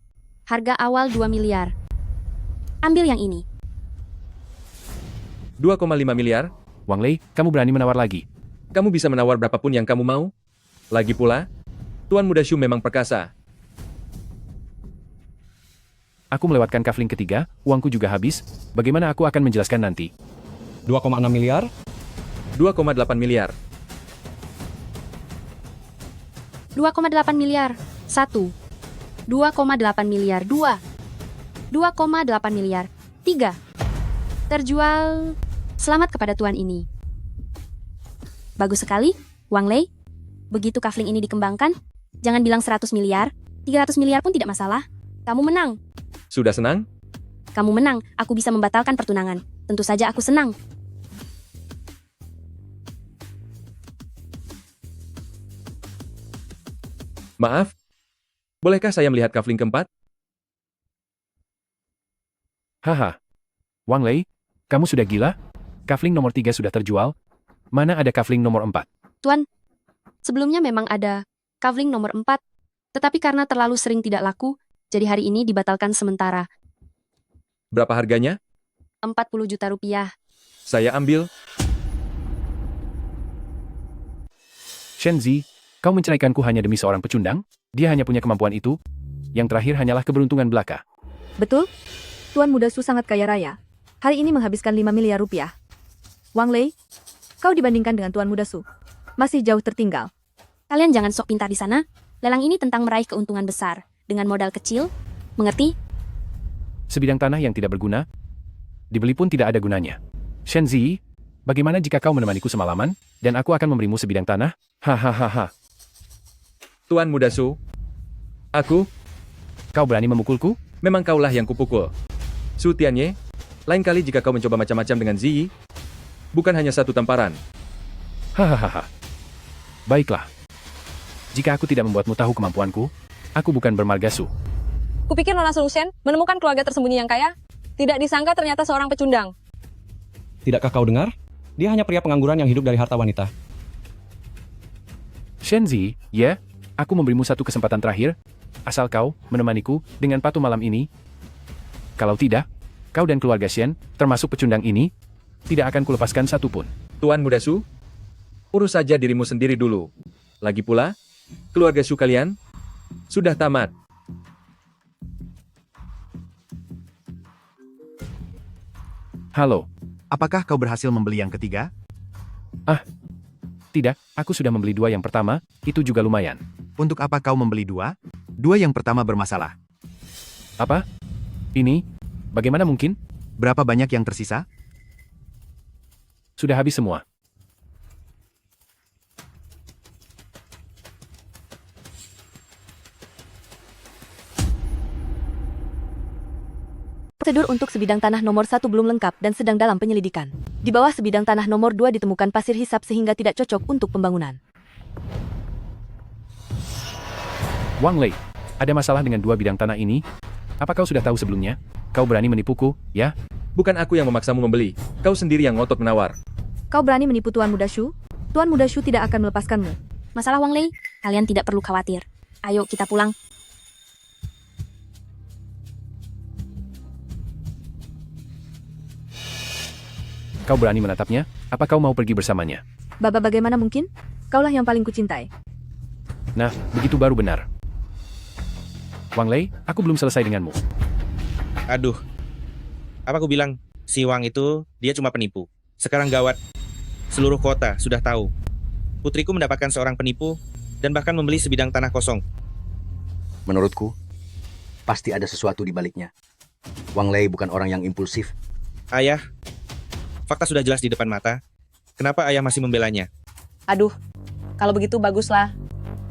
Harga awal 2 miliar. Ambil yang ini. 2,5 miliar. Wang Lei, kamu berani menawar lagi. Kamu bisa menawar berapapun yang kamu mau. Lagi pula, Tuan Muda Shu memang perkasa. Aku melewatkan kafling ketiga, uangku juga habis. Bagaimana aku akan menjelaskan nanti? 2,6 miliar. 2,8 miliar. 2,8 miliar 1. 2,8 miliar 2. 2,8 miliar 3. Terjual. Selamat kepada tuan ini. Bagus sekali, Wang Lei. Begitu kafling ini dikembangkan, jangan bilang 100 miliar, 300 miliar pun tidak masalah. Kamu menang. Sudah senang? Kamu menang, aku bisa membatalkan pertunangan. Tentu saja aku senang. Maaf, bolehkah saya melihat kafling keempat? Haha. Wang Lei, kamu sudah gila? Kafling nomor 3 sudah terjual. Mana ada kafling nomor 4? Tuan, sebelumnya memang ada kafling nomor 4, tetapi karena terlalu sering tidak laku, jadi hari ini dibatalkan sementara. Berapa harganya? 40 juta rupiah. Saya ambil. Shenzi, kau menceraikanku hanya demi seorang pecundang? Dia hanya punya kemampuan itu? Yang terakhir hanyalah keberuntungan belaka. Betul? Tuan Muda Su sangat kaya raya. Hari ini menghabiskan 5 miliar rupiah. Wang Lei, kau dibandingkan dengan Tuan Muda Su masih jauh tertinggal. Kalian jangan sok pintar di sana. Lelang ini tentang meraih keuntungan besar dengan modal kecil. Mengerti? Sebidang tanah yang tidak berguna, dibeli pun tidak ada gunanya. Shenzi, bagaimana jika kau menemaniku semalaman, dan aku akan memberimu sebidang tanah? Hahaha. Tuan Muda Su, aku? Kau berani memukulku? Memang kaulah yang kupukul. Su Tianye, lain kali jika kau mencoba macam-macam dengan Ziyi, bukan hanya satu tamparan. Hahaha. Baiklah. Jika aku tidak membuatmu tahu kemampuanku, aku bukan bermarga Su. Kupikir Nona Solution menemukan keluarga tersembunyi yang kaya. Tidak disangka ternyata seorang pecundang. Tidakkah kau dengar? Dia hanya pria pengangguran yang hidup dari harta wanita. Shenzi, ya, aku memberimu satu kesempatan terakhir. Asal kau menemaniku dengan patu malam ini. Kalau tidak, kau dan keluarga Shen, termasuk pecundang ini, tidak akan kulepaskan satupun. Tuan Muda Su, urus saja dirimu sendiri dulu. Lagi pula, keluarga Su kalian sudah tamat. Halo. Apakah kau berhasil membeli yang ketiga? Tidak, aku sudah membeli 2 yang pertama, itu juga lumayan. Untuk apa kau membeli 2? 2 yang pertama bermasalah. Apa? Ini? Bagaimana mungkin? Berapa banyak yang tersisa? Sudah habis semua. Prosedur untuk sebidang tanah nomor 1 belum lengkap dan sedang dalam penyelidikan. Di bawah sebidang tanah nomor 2 ditemukan pasir hisap sehingga tidak cocok untuk pembangunan. Wang Lei, ada masalah dengan 2 bidang tanah ini? Apa kau sudah tahu sebelumnya? Kau berani menipuku, ya? Bukan aku yang memaksamu membeli, kau sendiri yang ngotot menawar. Kau berani menipu Tuan Muda Shu? Tuan Muda Shu tidak akan melepaskanmu. Masalah Wang Lei, kalian tidak perlu khawatir. Ayo kita pulang. Kau berani menatapnya? Apa kau mau pergi bersamanya? Baba bagaimana mungkin? Kaulah yang paling kucintai. Nah, begitu baru benar. Wang Lei, aku belum selesai denganmu. Aduh. Apa aku bilang? Si Wang itu, dia cuma penipu. Sekarang gawat. Seluruh kota sudah tahu. Putriku mendapatkan seorang penipu dan bahkan membeli sebidang tanah kosong. Menurutku, pasti ada sesuatu di baliknya. Wang Lei bukan orang yang impulsif. Ayah, fakta sudah jelas di depan mata. Kenapa ayah masih membelanya? Aduh, kalau begitu baguslah.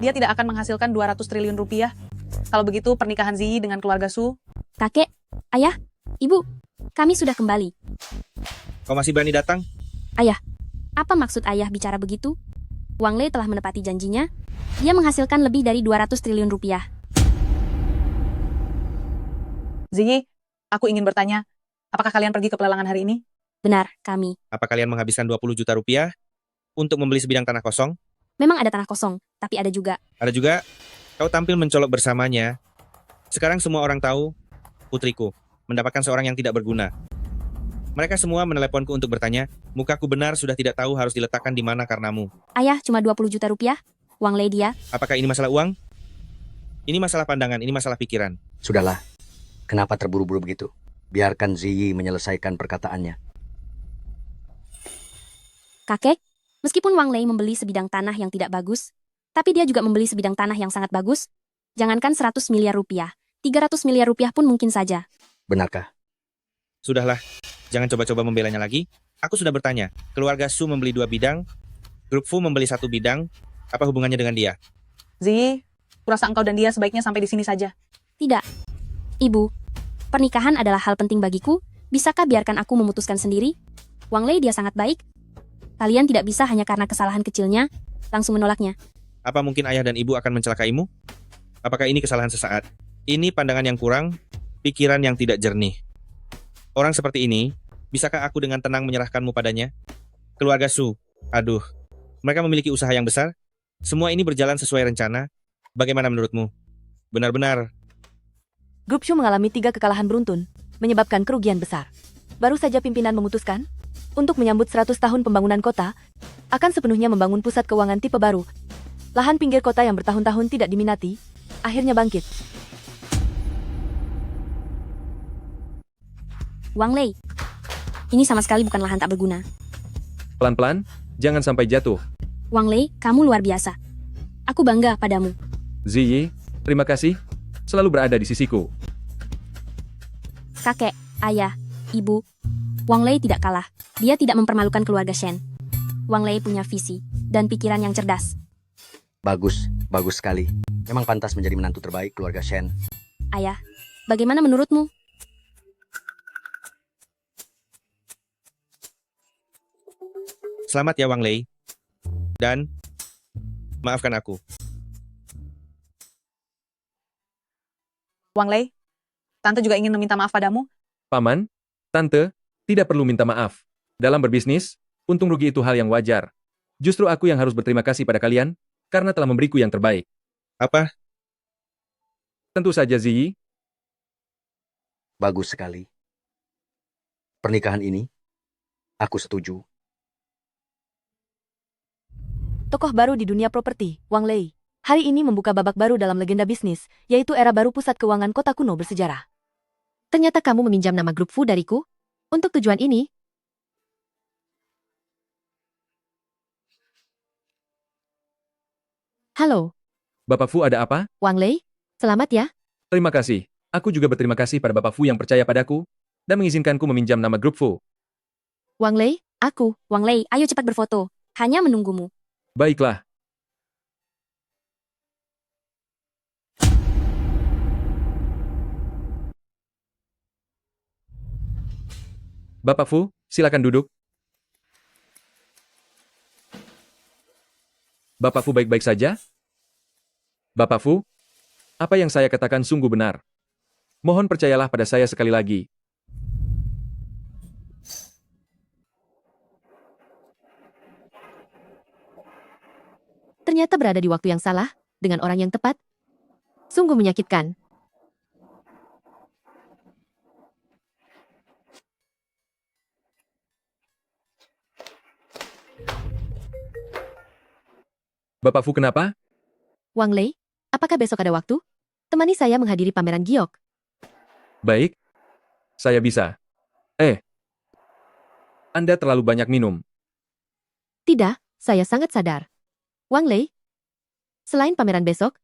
Dia tidak akan menghasilkan 200 triliun rupiah. Kalau begitu pernikahan Ziyi dengan keluarga Su. Kakek, ayah, ibu, kami sudah kembali. Kau masih berani datang? Ayah, apa maksud ayah bicara begitu? Wang Lei telah menepati janjinya. Dia menghasilkan lebih dari 200 triliun rupiah. Ziyi, aku ingin bertanya, apakah kalian pergi ke pelelangan hari ini? Benar, kami. Apa kalian menghabiskan 20 juta rupiah untuk membeli sebidang tanah kosong? Memang ada tanah kosong, tapi ada juga. Ada juga, kau tampil mencolok bersamanya. Sekarang semua orang tahu, putriku mendapatkan seorang yang tidak berguna. Mereka semua meneleponku untuk bertanya, mukaku benar sudah tidak tahu harus diletakkan di mana karenamu. Ayah, cuma 20 juta rupiah. Wang Lei dia. Apakah ini masalah uang? Ini masalah pandangan, ini masalah pikiran. Sudahlah, kenapa terburu-buru begitu? Biarkan Ziyi menyelesaikan perkataannya. Kakek, meskipun Wang Lei membeli sebidang tanah yang tidak bagus, tapi dia juga membeli sebidang tanah yang sangat bagus. Jangankan 100 miliar rupiah, 300 miliar rupiah pun mungkin saja. Benarkah? Sudahlah, jangan coba-coba membelanya lagi. Aku sudah bertanya, keluarga Su membeli 2 bidang, grup Fu membeli 1 bidang, apa hubungannya dengan dia? Ziyi, kurasa engkau dan dia sebaiknya sampai di sini saja. Tidak. Ibu, pernikahan adalah hal penting bagiku. Bisakah biarkan aku memutuskan sendiri? Wang Lei dia sangat baik. Kalian tidak bisa hanya karena kesalahan kecilnya, langsung menolaknya. Apa mungkin ayah dan ibu akan mencelakaimu? Apakah ini kesalahan sesaat? Ini pandangan yang kurang, pikiran yang tidak jernih. Orang seperti ini, bisakah aku dengan tenang menyerahkanmu padanya? Keluarga Su, aduh, mereka memiliki usaha yang besar. Semua ini berjalan sesuai rencana. Bagaimana menurutmu? Benar-benar. Grup Shu mengalami 3 kekalahan beruntun, menyebabkan kerugian besar. Baru saja pimpinan memutuskan, untuk menyambut 100 tahun pembangunan kota, akan sepenuhnya membangun pusat keuangan tipe baru. Lahan pinggir kota yang bertahun-tahun tidak diminati, akhirnya bangkit. Wang Lei, ini sama sekali bukan lahan tak berguna. Pelan-pelan, jangan sampai jatuh. Wang Lei, kamu luar biasa. Aku bangga padamu. Ziyi, terima kasih. Selalu berada di sisiku. Kakek, ayah, ibu, Wang Lei tidak kalah. Dia tidak mempermalukan keluarga Shen. Wang Lei punya visi dan pikiran yang cerdas. Bagus, bagus sekali. Memang pantas menjadi menantu terbaik keluarga Shen. Ayah, bagaimana menurutmu? Selamat ya Wang Lei. Dan, maafkan aku. Wang Lei, Tante juga ingin meminta maaf padamu. Paman, Tante, tidak perlu minta maaf. Dalam berbisnis, untung rugi itu hal yang wajar. Justru aku yang harus berterima kasih pada kalian, karena telah memberiku yang terbaik. Apa? Tentu saja Ziyi. Bagus sekali. Pernikahan ini, aku setuju. Tokoh baru di dunia properti, Wang Lei, hari ini membuka babak baru dalam legenda bisnis, yaitu era baru pusat keuangan kota kuno bersejarah. Ternyata kamu meminjam nama grup Fu dariku? Untuk tujuan ini? Halo, Bapak Fu ada apa? Wang Lei. Selamat ya. Terima kasih. Aku juga berterima kasih pada Bapak Fu yang percaya padaku dan mengizinkanku meminjam nama grup Fu. Wang Lei, aku. Wang Lei, ayo cepat berfoto. Hanya menunggumu. Baiklah. Bapak Fu, silakan duduk. Bapak Fu baik-baik saja? Bapak Fu, apa yang saya katakan sungguh benar. Mohon percayalah pada saya sekali lagi. Ternyata berada di waktu yang salah, dengan orang yang tepat. Sungguh menyakitkan. Bapak Fu kenapa? Wang Lei, apakah besok ada waktu? Temani saya menghadiri pameran giok. Baik. Saya bisa. Anda terlalu banyak minum. Tidak, saya sangat sadar. Wang Lei, selain pameran besok,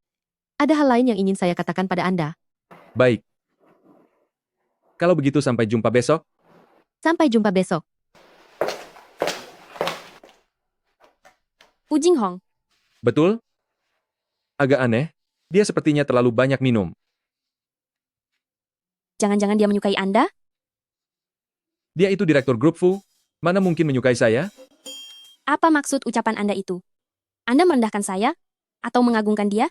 ada hal lain yang ingin saya katakan pada Anda. Baik. Kalau begitu sampai jumpa besok. Sampai jumpa besok. Wu Jinghong. Betul? Agak aneh. Dia sepertinya terlalu banyak minum. Jangan-jangan dia menyukai Anda? Dia itu direktur grup Fu. Mana mungkin menyukai saya? Apa maksud ucapan Anda itu? Anda merendahkan saya? Atau mengagungkan dia?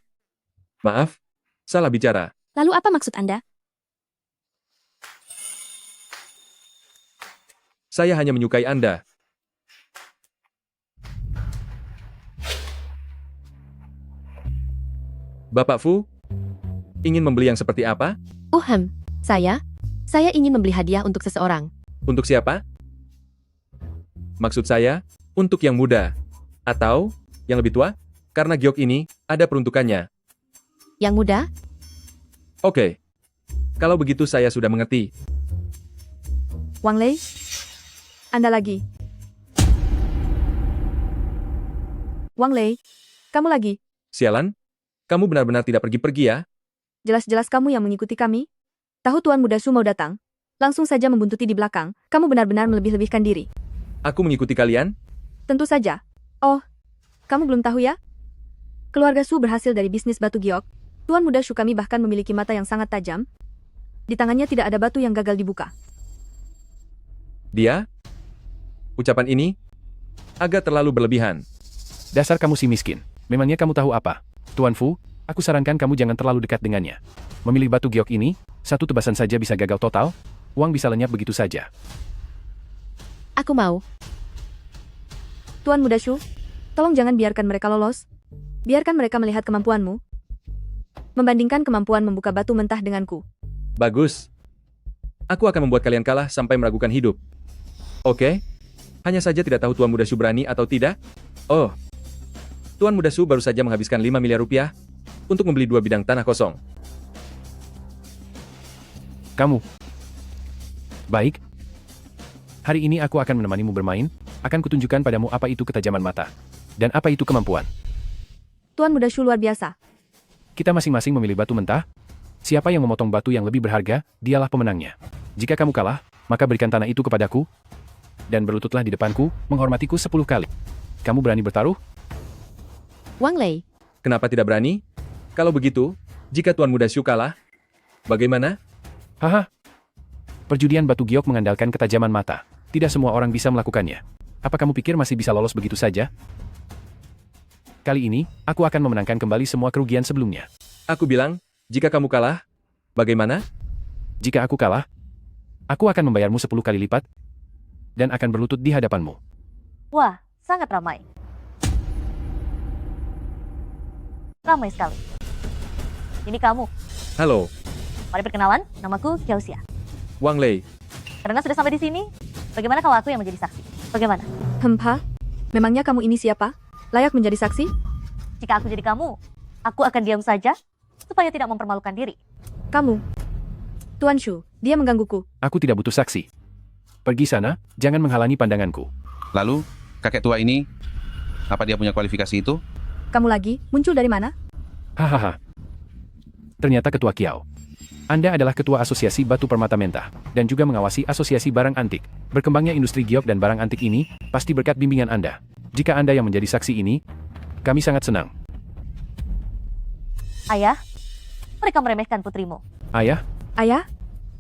Maaf, salah bicara. Lalu apa maksud Anda? Saya hanya menyukai Anda. Bapak Fu, ingin membeli yang seperti apa? Saya ingin membeli hadiah untuk seseorang. Untuk siapa? Maksud saya, untuk yang muda. Atau, yang lebih tua? Karena giok ini, ada peruntukannya. Yang muda? Oke. Kalau begitu saya sudah mengerti. Wang Lei, Anda lagi. Wang Lei, kamu lagi. Sialan, kamu benar-benar tidak pergi-pergi ya? Jelas-jelas kamu yang mengikuti kami. Tahu Tuan Muda Su mau datang, langsung saja membuntuti di belakang. Kamu benar-benar melebih-lebihkan diri. Aku mengikuti kalian? Tentu saja. Oh, kamu belum tahu ya? Keluarga Su berhasil dari bisnis batu giok. Tuan Muda Su kami bahkan memiliki mata yang sangat tajam. Di tangannya tidak ada batu yang gagal dibuka. Dia? Ucapan ini? Agak terlalu berlebihan. Dasar kamu si miskin. Memangnya kamu tahu apa? Tuan Fu, aku sarankan kamu jangan terlalu dekat dengannya. Memilih batu giok ini, satu tebasan saja bisa gagal total, uang bisa lenyap begitu saja. Aku mau. Tuan Muda Su, tolong jangan biarkan mereka lolos. Biarkan mereka melihat kemampuanmu. Membandingkan kemampuan membuka batu mentah denganku. Bagus. Aku akan membuat kalian kalah sampai meragukan hidup. Oke? Hanya saja tidak tahu Tuan Muda Su berani atau tidak? Oh. Tuan Muda Su baru saja menghabiskan 5 miliar rupiah untuk membeli 2 bidang tanah kosong. Kamu. Baik. Hari ini aku akan menemanimu bermain, akan kutunjukkan padamu apa itu ketajaman mata. Dan apa itu kemampuan. Tuan Muda Su luar biasa. Kita masing-masing memilih batu mentah. Siapa yang memotong batu yang lebih berharga, dialah pemenangnya. Jika kamu kalah, maka berikan tanah itu kepadaku, dan berlututlah di depanku, menghormatiku 10 kali. Kamu berani bertaruh? Wang Lei. Kenapa tidak berani? Kalau begitu, jika Tuan Muda Su kalah, bagaimana? Haha. Perjudian batu giok mengandalkan ketajaman mata. Tidak semua orang bisa melakukannya. Apa kamu pikir masih bisa lolos begitu saja? Kali ini, aku akan memenangkan kembali semua kerugian sebelumnya. Aku bilang, jika kamu kalah, bagaimana? Jika aku kalah, aku akan membayarmu 10 kali lipat, dan akan berlutut di hadapanmu. Wah, sangat ramai. Ramai sekali. Ini kamu. Halo, Mari perkenalan, namaku Xiaoxia. Wang Lei. Karena sudah sampai di sini, bagaimana kalau aku yang menjadi saksi? Bagaimana? Memangnya kamu ini siapa? Layak menjadi saksi? Jika aku jadi kamu, aku akan diam saja, supaya tidak mempermalukan diri. Kamu. Tuan Shu, dia menggangguku. Aku tidak butuh saksi. Pergi sana, jangan menghalangi pandanganku. Lalu, kakek tua ini, apa dia punya kualifikasi itu? Kamu lagi, muncul dari mana? Hahaha. Ternyata Ketua Kiao. Anda adalah Ketua Asosiasi Batu Permata Mentah, dan juga mengawasi Asosiasi Barang Antik. Berkembangnya industri giok dan barang antik ini, pasti berkat bimbingan Anda. Jika Anda yang menjadi saksi ini, kami sangat senang. Ayah, mereka meremehkan putrimu. Ayah? Ayah?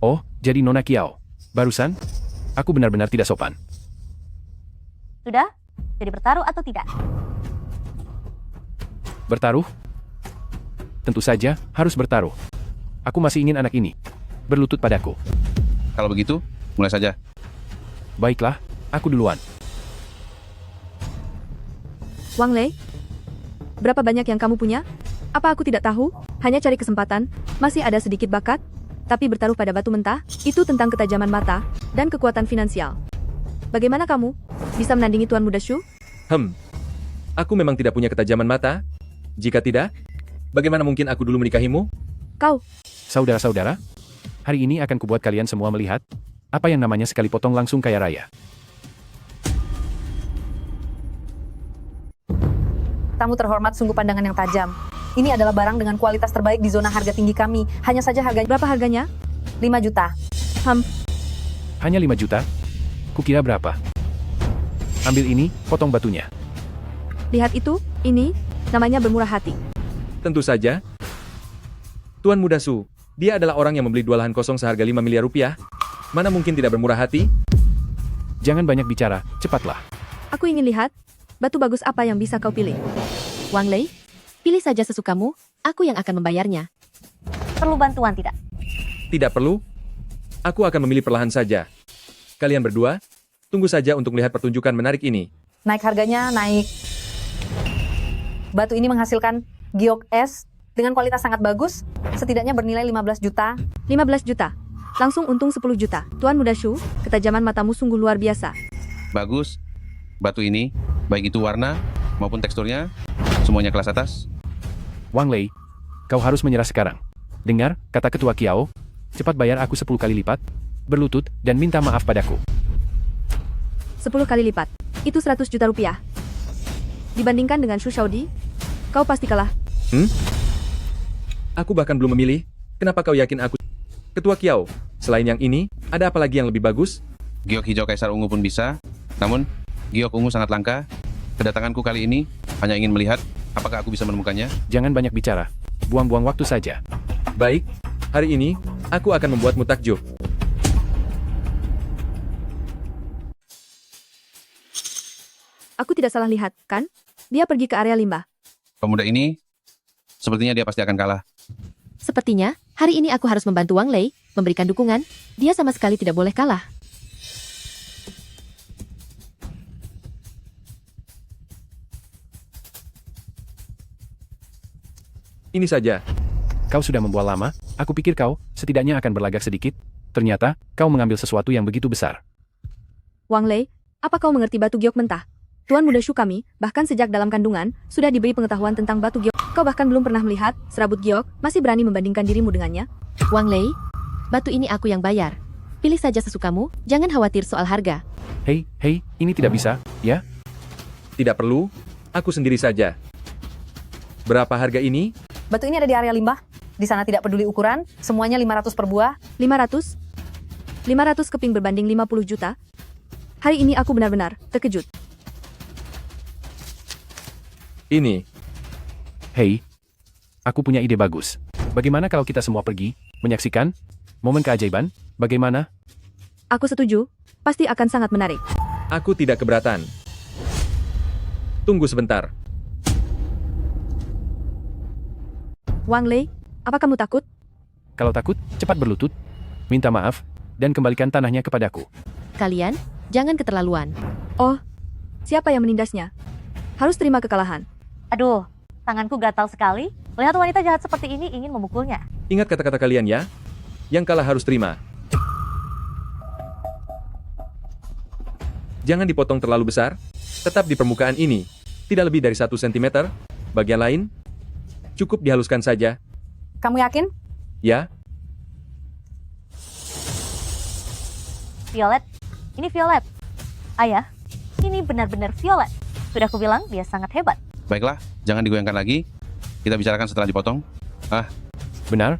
Oh, jadi Nona Kiao. Barusan, aku benar-benar tidak sopan. Sudah? Jadi bertaruh atau tidak? Bertaruh? Tentu saja, harus bertaruh. Aku masih ingin anak ini berlutut padaku. Kalau begitu, mulai saja. Baiklah, aku duluan. Wang Lei? Berapa banyak yang kamu punya? Apa aku tidak tahu? Hanya cari kesempatan, masih ada sedikit bakat, tapi bertaruh pada batu mentah, itu tentang ketajaman mata dan kekuatan finansial. Bagaimana kamu? Bisa menandingi Tuan Muda Shu? Aku memang tidak punya ketajaman mata. Jika tidak, bagaimana mungkin aku dulu menikahimu? Kau. Saudara-saudara, hari ini akan kubuat kalian semua melihat apa yang namanya sekali potong langsung kaya raya. Tamu terhormat, sungguh pandangan yang tajam. Ini adalah barang dengan kualitas terbaik di zona harga tinggi kami. Hanya saja harganya... Berapa harganya? 5 juta. Hanya 5 juta? Kukira berapa? Ambil ini, potong batunya. Lihat itu, ini, namanya bermurah hati. Tentu saja. Tuan Muda Su, dia adalah orang yang membeli 2 lahan kosong seharga 5 miliar rupiah. Mana mungkin tidak bermurah hati? Jangan banyak bicara, cepatlah. Aku ingin lihat, batu bagus apa yang bisa kau pilih. Wang Lei, pilih saja sesukamu, aku yang akan membayarnya. Perlu bantuan tidak? Tidak perlu. Aku akan memilih perlahan saja. Kalian berdua, tunggu saja untuk melihat pertunjukan menarik ini. Naik harganya, naik. Batu ini menghasilkan giok es dengan kualitas sangat bagus, setidaknya bernilai 15 juta. 15 juta. Langsung untung 10 juta. Tuan Muda Shu, ketajaman matamu sungguh luar biasa. Bagus. Batu ini, baik itu warna maupun teksturnya, semuanya kelas atas. Wang Lei, kau harus menyerah sekarang. Dengar, kata Ketua Kiao, cepat bayar aku 10 kali lipat, berlutut, dan minta maaf padaku. 10 kali lipat. Itu 100 juta rupiah. Dibandingkan dengan Shu Shaodi, kau pasti kalah. Aku bahkan belum memilih. Kenapa kau yakin aku? Ketua Kiao, selain yang ini, ada apa lagi yang lebih bagus? Giok hijau kaisar ungu pun bisa. Namun, giok ungu sangat langka. Kedatanganku kali ini hanya ingin melihat apakah aku bisa menemukannya. Jangan banyak bicara. Buang-buang waktu saja. Baik, hari ini, aku akan membuatmu takjub. Aku tidak salah lihat, kan? Dia pergi ke area limbah. Pemuda ini, sepertinya dia pasti akan kalah. Sepertinya, hari ini aku harus membantu Wang Lei, memberikan dukungan, dia sama sekali tidak boleh kalah. Ini saja. Kau sudah membual lama, aku pikir kau, setidaknya akan berlagak sedikit. Ternyata, kau mengambil sesuatu yang begitu besar. Wang Lei, apa kau mengerti batu giok mentah? Tuan Muda Shu kami, bahkan sejak dalam kandungan, sudah diberi pengetahuan tentang batu giok. Kau bahkan belum pernah melihat, serabut giok, masih berani membandingkan dirimu dengannya? Wang Lei, batu ini aku yang bayar. Pilih saja sesukamu, jangan khawatir soal harga. Hei, ini tidak bisa, ya? Tidak perlu, aku sendiri saja. Berapa harga ini? Batu ini ada di area limbah. Di sana tidak peduli ukuran, semuanya 500 per buah. 500? 500 keping berbanding 50 juta? Hari ini aku benar-benar terkejut. Ini. Hei, aku punya ide bagus. Bagaimana kalau kita semua pergi, menyaksikan momen keajaiban? Bagaimana? Aku setuju, pasti akan sangat menarik. Aku tidak keberatan. Tunggu sebentar. Wang Lei, apa kamu takut? Kalau takut, cepat berlutut, minta maaf, dan kembalikan tanahnya kepadaku. Kalian, jangan keterlaluan. Oh, siapa yang menindasnya? Harus terima kekalahan. Aduh, tanganku gatal sekali. Melihat wanita jahat seperti ini ingin memukulnya. Ingat kata-kata kalian ya. Yang kalah harus terima. Jangan dipotong terlalu besar. Tetap di permukaan ini. Tidak lebih dari 1 cm. Bagian lain, cukup dihaluskan saja. Kamu yakin? Ya. Violet, ini Violet. Ayah, ini benar-benar Violet. Sudah kubilang dia sangat hebat. Baiklah, Jangan digoyangkan lagi. Kita bicarakan setelah dipotong. Benar?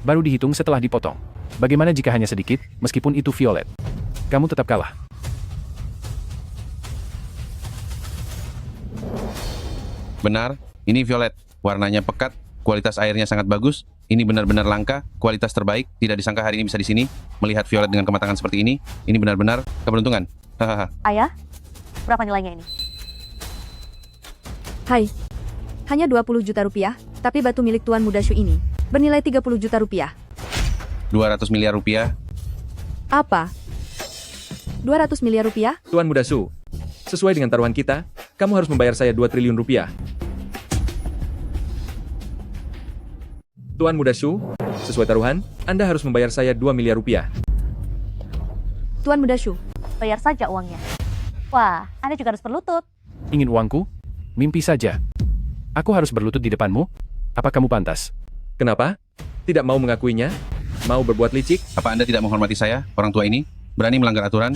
Baru dihitung setelah dipotong. Bagaimana jika hanya sedikit, meskipun itu violet? Kamu tetap kalah. Benar, ini violet. Warnanya pekat, kualitas airnya sangat bagus. Ini benar-benar langka, kualitas terbaik. Tidak disangka hari ini bisa di sini. Melihat violet dengan kematangan seperti ini benar-benar keberuntungan. Hahaha. Ayah, berapa nilainya ini? Hai. Hanya 20 juta rupiah, tapi batu milik Tuan Muda Shu ini bernilai 30 juta rupiah. 200 miliar rupiah. Apa? 200 miliar rupiah? Tuan Muda Su, sesuai dengan taruhan kita, kamu harus membayar saya 2 triliun rupiah. Tuan Muda Su, sesuai taruhan, Anda harus membayar saya 2 miliar rupiah. Tuan Muda Shu, Bayar saja uangnya. Wah, Anda juga harus berlutut. Ingin uangku? Mimpi saja. Aku harus berlutut di depanmu? Apa kamu pantas? Kenapa? Tidak mau mengakuinya? Mau berbuat licik? Apa Anda tidak menghormati saya, orang tua ini? Berani melanggar aturan?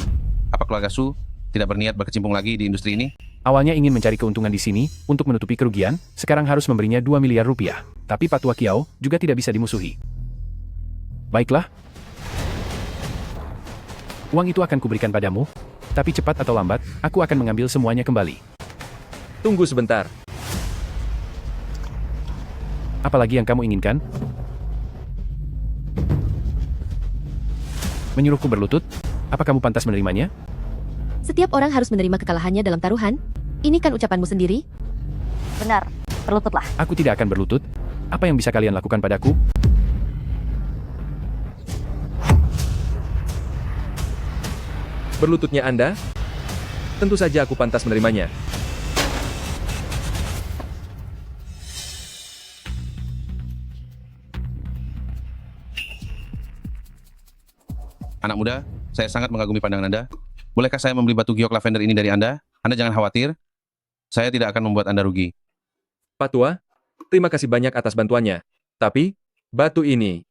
Apa keluarga Su tidak berniat berkecimpung lagi di industri ini? Awalnya ingin mencari keuntungan di sini, untuk menutupi kerugian, sekarang harus memberinya 2 miliar rupiah. Tapi Patua Kiao juga tidak bisa dimusuhi. Baiklah. Uang itu akan kuberikan padamu, tapi cepat atau lambat, aku akan mengambil semuanya kembali. Tunggu sebentar. Apalagi yang kamu inginkan? Menyuruhku berlutut? Apa kamu pantas menerimanya? Setiap orang harus menerima kekalahannya dalam taruhan. Ini kan ucapanmu sendiri? Benar, berlututlah. Aku tidak akan berlutut. Apa yang bisa kalian lakukan padaku? Berlututnya Anda? Tentu saja aku pantas menerimanya. Anak muda, saya sangat mengagumi pandangan Anda. Bolehkah saya membeli batu giok lavender ini dari Anda? Anda jangan khawatir. Saya tidak akan membuat Anda rugi. Patua, terima kasih banyak atas bantuannya. Tapi, batu ini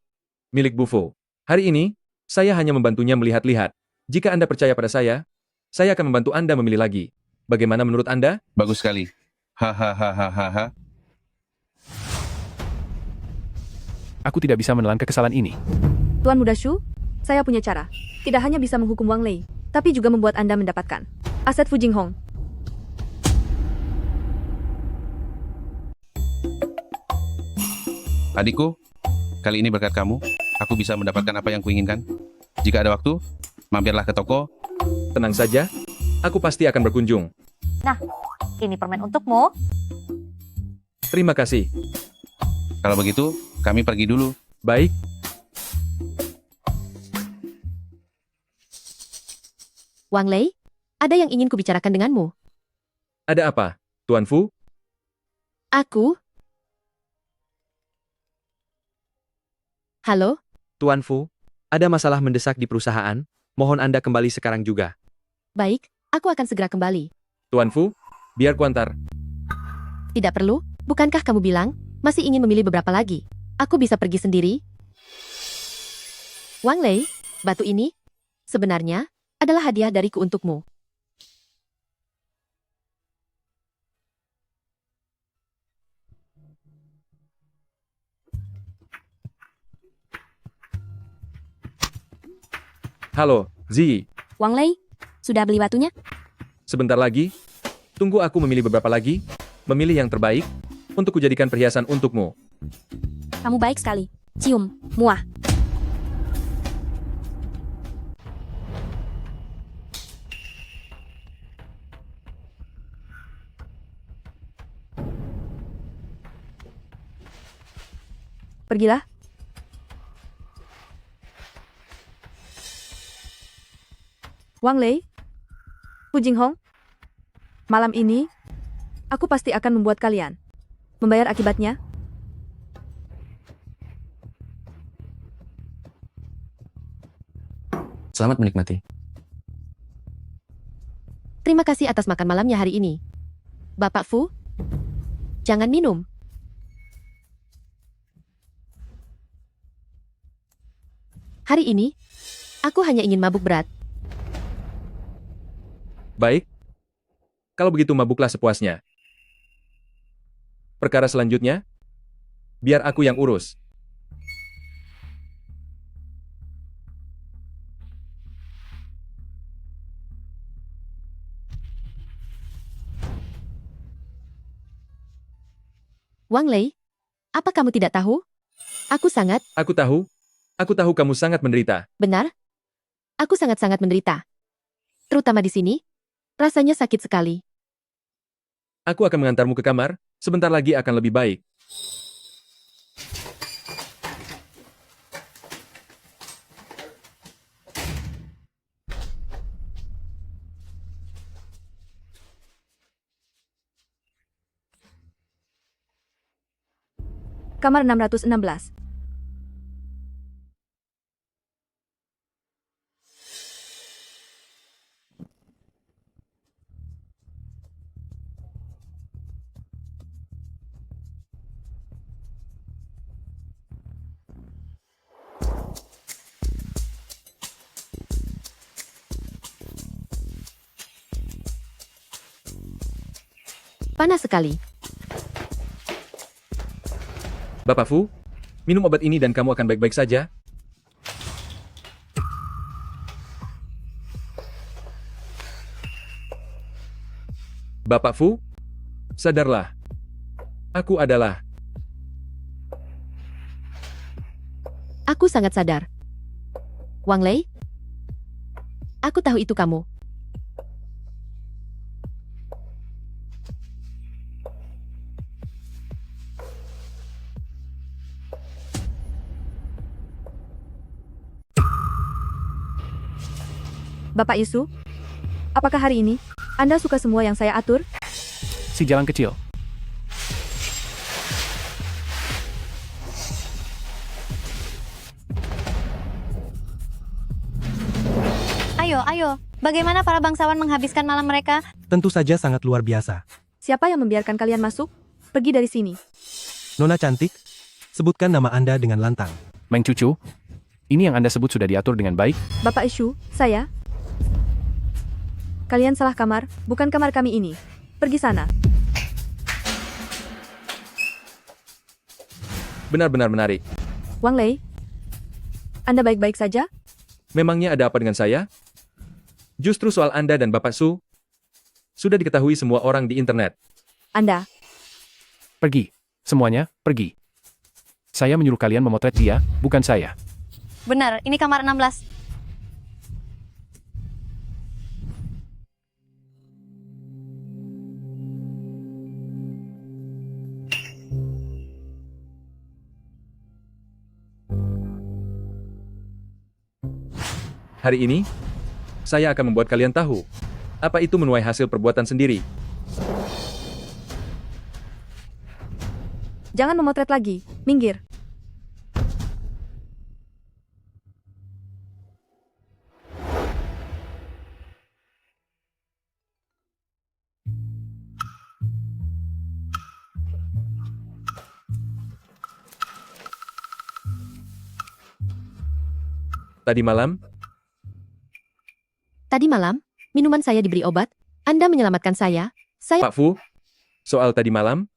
milik Bufo. Hari ini, saya hanya membantunya melihat-lihat. Jika Anda percaya pada saya akan membantu Anda memilih lagi. Bagaimana menurut Anda? Bagus sekali. Hahaha. Aku tidak bisa menelan kekesalan ini. Tuan Muda Shu, saya punya cara. Tidak hanya bisa menghukum Wang Lei, tapi juga membuat Anda mendapatkan aset Fu Jinghong. Adikku, kali ini berkat kamu, aku bisa mendapatkan apa yang kuinginkan. Jika ada waktu, mampirlah ke toko. Tenang saja, aku pasti akan berkunjung. Nah, ini permen untukmu. Terima kasih. Kalau begitu, kami pergi dulu. Baik. Wang Lei, ada yang ingin kubicarakan denganmu. Ada apa, Tuan Fu? Aku? Halo? Tuan Fu, ada masalah mendesak di perusahaan. Mohon Anda kembali sekarang juga. Baik, aku akan segera kembali. Tuan Fu, biar kuantar. Tidak perlu, bukankah kamu bilang masih ingin memilih beberapa lagi? Aku bisa pergi sendiri. Wang Lei, batu ini sebenarnya adalah hadiah dariku untukmu. Halo, Zi. Wang Lei, sudah beli batunya? Sebentar lagi. Tunggu aku memilih beberapa lagi. Memilih yang terbaik untuk kujadikan perhiasan untukmu. Kamu baik sekali. Cium, muah. Pergilah. Wang Lei, Fu Jinghong, malam ini, aku pasti akan membuat kalian membayar akibatnya. Selamat menikmati. Terima kasih atas makan malamnya hari ini. Bapak Fu, jangan minum. Hari ini, aku hanya ingin mabuk berat. Baik. Kalau begitu mabuklah sepuasnya. Perkara selanjutnya, biar aku yang urus. Wang Lei, apa kamu tidak tahu? Aku sangat, Aku tahu kamu sangat menderita. benar? Aku sangat-sangat menderita. Terutama di sini, rasanya sakit sekali. Aku akan mengantarmu ke kamar, sebentar lagi akan lebih baik. Kamar 616. Panas sekali. Bapak Fu, minum obat ini dan kamu akan baik-baik saja. Bapak Fu, sadarlah. Aku adalah... Aku sangat sadar. Wang Lei, aku tahu itu kamu. Bapak Isu, apakah hari ini Anda suka semua yang saya atur? Si jalan kecil. Ayo, bagaimana para bangsawan menghabiskan malam mereka? Tentu saja sangat luar biasa. Siapa yang membiarkan kalian masuk? Pergi dari sini. Nona cantik, sebutkan nama Anda dengan lantang. Meng Cucu, ini yang Anda sebut sudah diatur dengan baik? Bapak Isu, saya. Kalian salah kamar, bukan kamar kami ini. Pergi sana. Benar-benar menarik. Wang Lei, Anda baik-baik saja? Memangnya ada apa dengan saya? Justru soal Anda dan Bapak Su, sudah diketahui semua orang di internet. Anda. Pergi. Semuanya, pergi. Saya menyuruh kalian memotret dia, bukan saya. Benar, ini kamar 16. Hari ini, saya akan membuat kalian tahu, apa itu menuai hasil perbuatan sendiri. Jangan memotret lagi, minggir. Tadi malam, minuman saya diberi obat. Anda menyelamatkan saya. Pak Fu, soal tadi malam,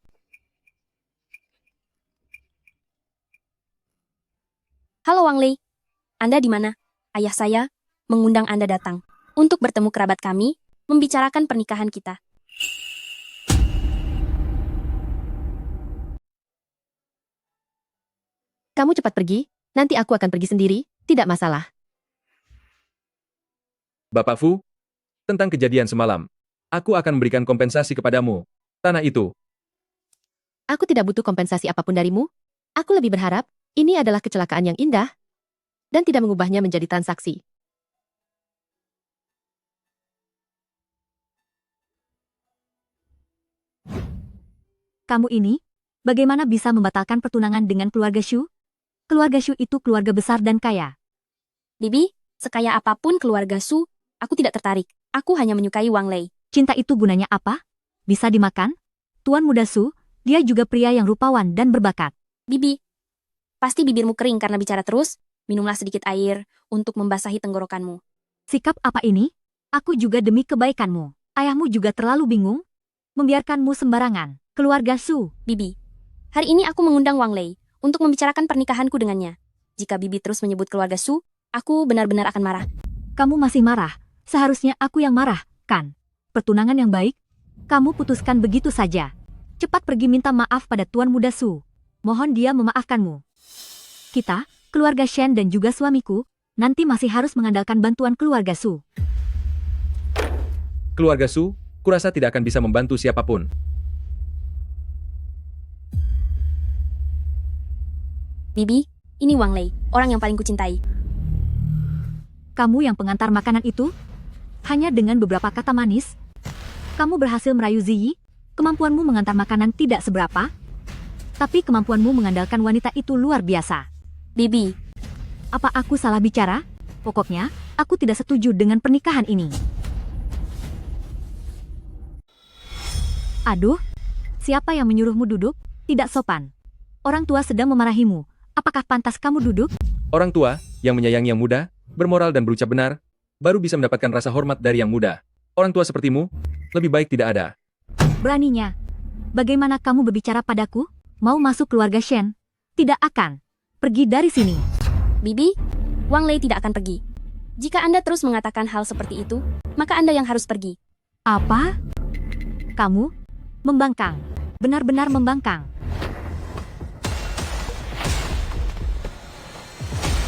Halo Wang Lei, Anda di mana? Ayah saya mengundang Anda datang untuk bertemu kerabat kami, membicarakan pernikahan kita. Kamu cepat pergi, nanti aku akan pergi sendiri, tidak masalah. Bapak Fu, tentang kejadian semalam, aku akan memberikan kompensasi kepadamu. Tanah itu. Aku tidak butuh kompensasi apapun darimu. Aku lebih berharap, ini adalah kecelakaan yang indah, dan tidak mengubahnya menjadi transaksi. Kamu ini, bagaimana bisa membatalkan pertunangan dengan keluarga Shu? Keluarga Shu itu keluarga besar dan kaya. Bibi, sekaya apapun keluarga Su, aku tidak tertarik. Aku hanya menyukai Wang Lei. Cinta itu gunanya apa? Bisa dimakan? Tuan muda Su, dia juga pria yang rupawan dan berbakat. Bibi, pasti bibirmu kering karena bicara terus. Minumlah sedikit air untuk membasahi tenggorokanmu. Sikap apa ini? Aku juga demi kebaikanmu. Ayahmu juga terlalu bingung, membiarkanmu sembarangan. Keluarga Su. Bibi, hari ini aku mengundang Wang Lei untuk membicarakan pernikahanku dengannya. Jika Bibi terus menyebut keluarga Su, aku benar-benar akan marah. Kamu masih marah? Seharusnya aku yang marah, kan? Pertunangan yang baik? Kamu putuskan begitu saja. Cepat pergi minta maaf pada Tuan Muda Su. Mohon dia memaafkanmu. Kita, keluarga Shen dan juga suamiku, nanti masih harus mengandalkan bantuan keluarga Su. Keluarga Su, kurasa tidak akan bisa membantu siapapun. Bibi, ini Wang Lei, orang yang paling kucintai. Kamu yang pengantar makanan itu? Hanya dengan beberapa kata manis? Kamu berhasil merayu Ziyi? Kemampuanmu mengantar makanan tidak seberapa? Tapi kemampuanmu mengandalkan wanita itu luar biasa. Bibi, apa aku salah bicara? Pokoknya, aku tidak setuju dengan pernikahan ini. Aduh, siapa yang menyuruhmu duduk? Tidak sopan. Orang tua sedang memarahimu. Apakah pantas kamu duduk? Orang tua, yang menyayangi yang muda, bermoral dan berucap benar, baru bisa mendapatkan rasa hormat dari yang muda. Orang tua sepertimu, lebih baik tidak ada. Beraninya. Bagaimana kamu berbicara padaku? Mau masuk keluarga Shen? Tidak akan. Pergi dari sini. Bibi, Wang Lei tidak akan pergi. Jika Anda terus mengatakan hal seperti itu, maka Anda yang harus pergi. Apa? Kamu? Membangkang. Benar-benar membangkang.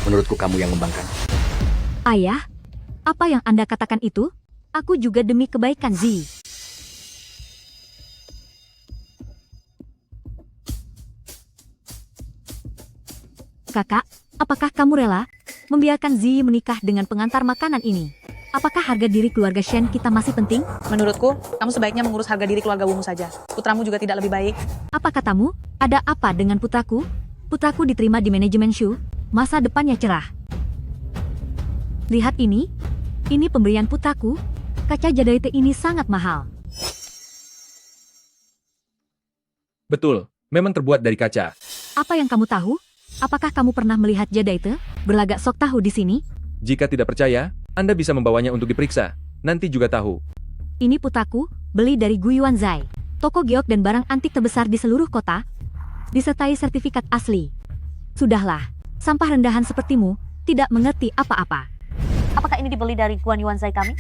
Menurutku kamu yang membangkang. Ayah? Apa yang Anda katakan itu? Aku juga demi kebaikan Zi. Kakak, apakah kamu rela membiarkan Zi menikah dengan pengantar makanan ini? Apakah harga diri keluarga Shen kita masih penting? Menurutku, kamu sebaiknya mengurus harga diri keluarga Wumu saja. Putramu juga tidak lebih baik. Apa katamu? Ada apa dengan putraku? Putraku diterima di manajemen Shu, masa depannya cerah. Lihat ini. Ini pemberian putraku. Kaca Jadaite ini sangat mahal. Betul, memang terbuat dari kaca. Apa yang kamu tahu? Apakah kamu pernah melihat Jadaite berlagak sok tahu di sini? Jika tidak percaya, Anda bisa membawanya untuk diperiksa. Nanti juga tahu. Ini putraku, beli dari Guiyuan Zai, toko giok dan barang antik terbesar di seluruh kota, disertai sertifikat asli. Sudahlah, sampah rendahan sepertimu tidak mengerti apa-apa. Apakah ini dibeli dari Guan Yuan Zai kami?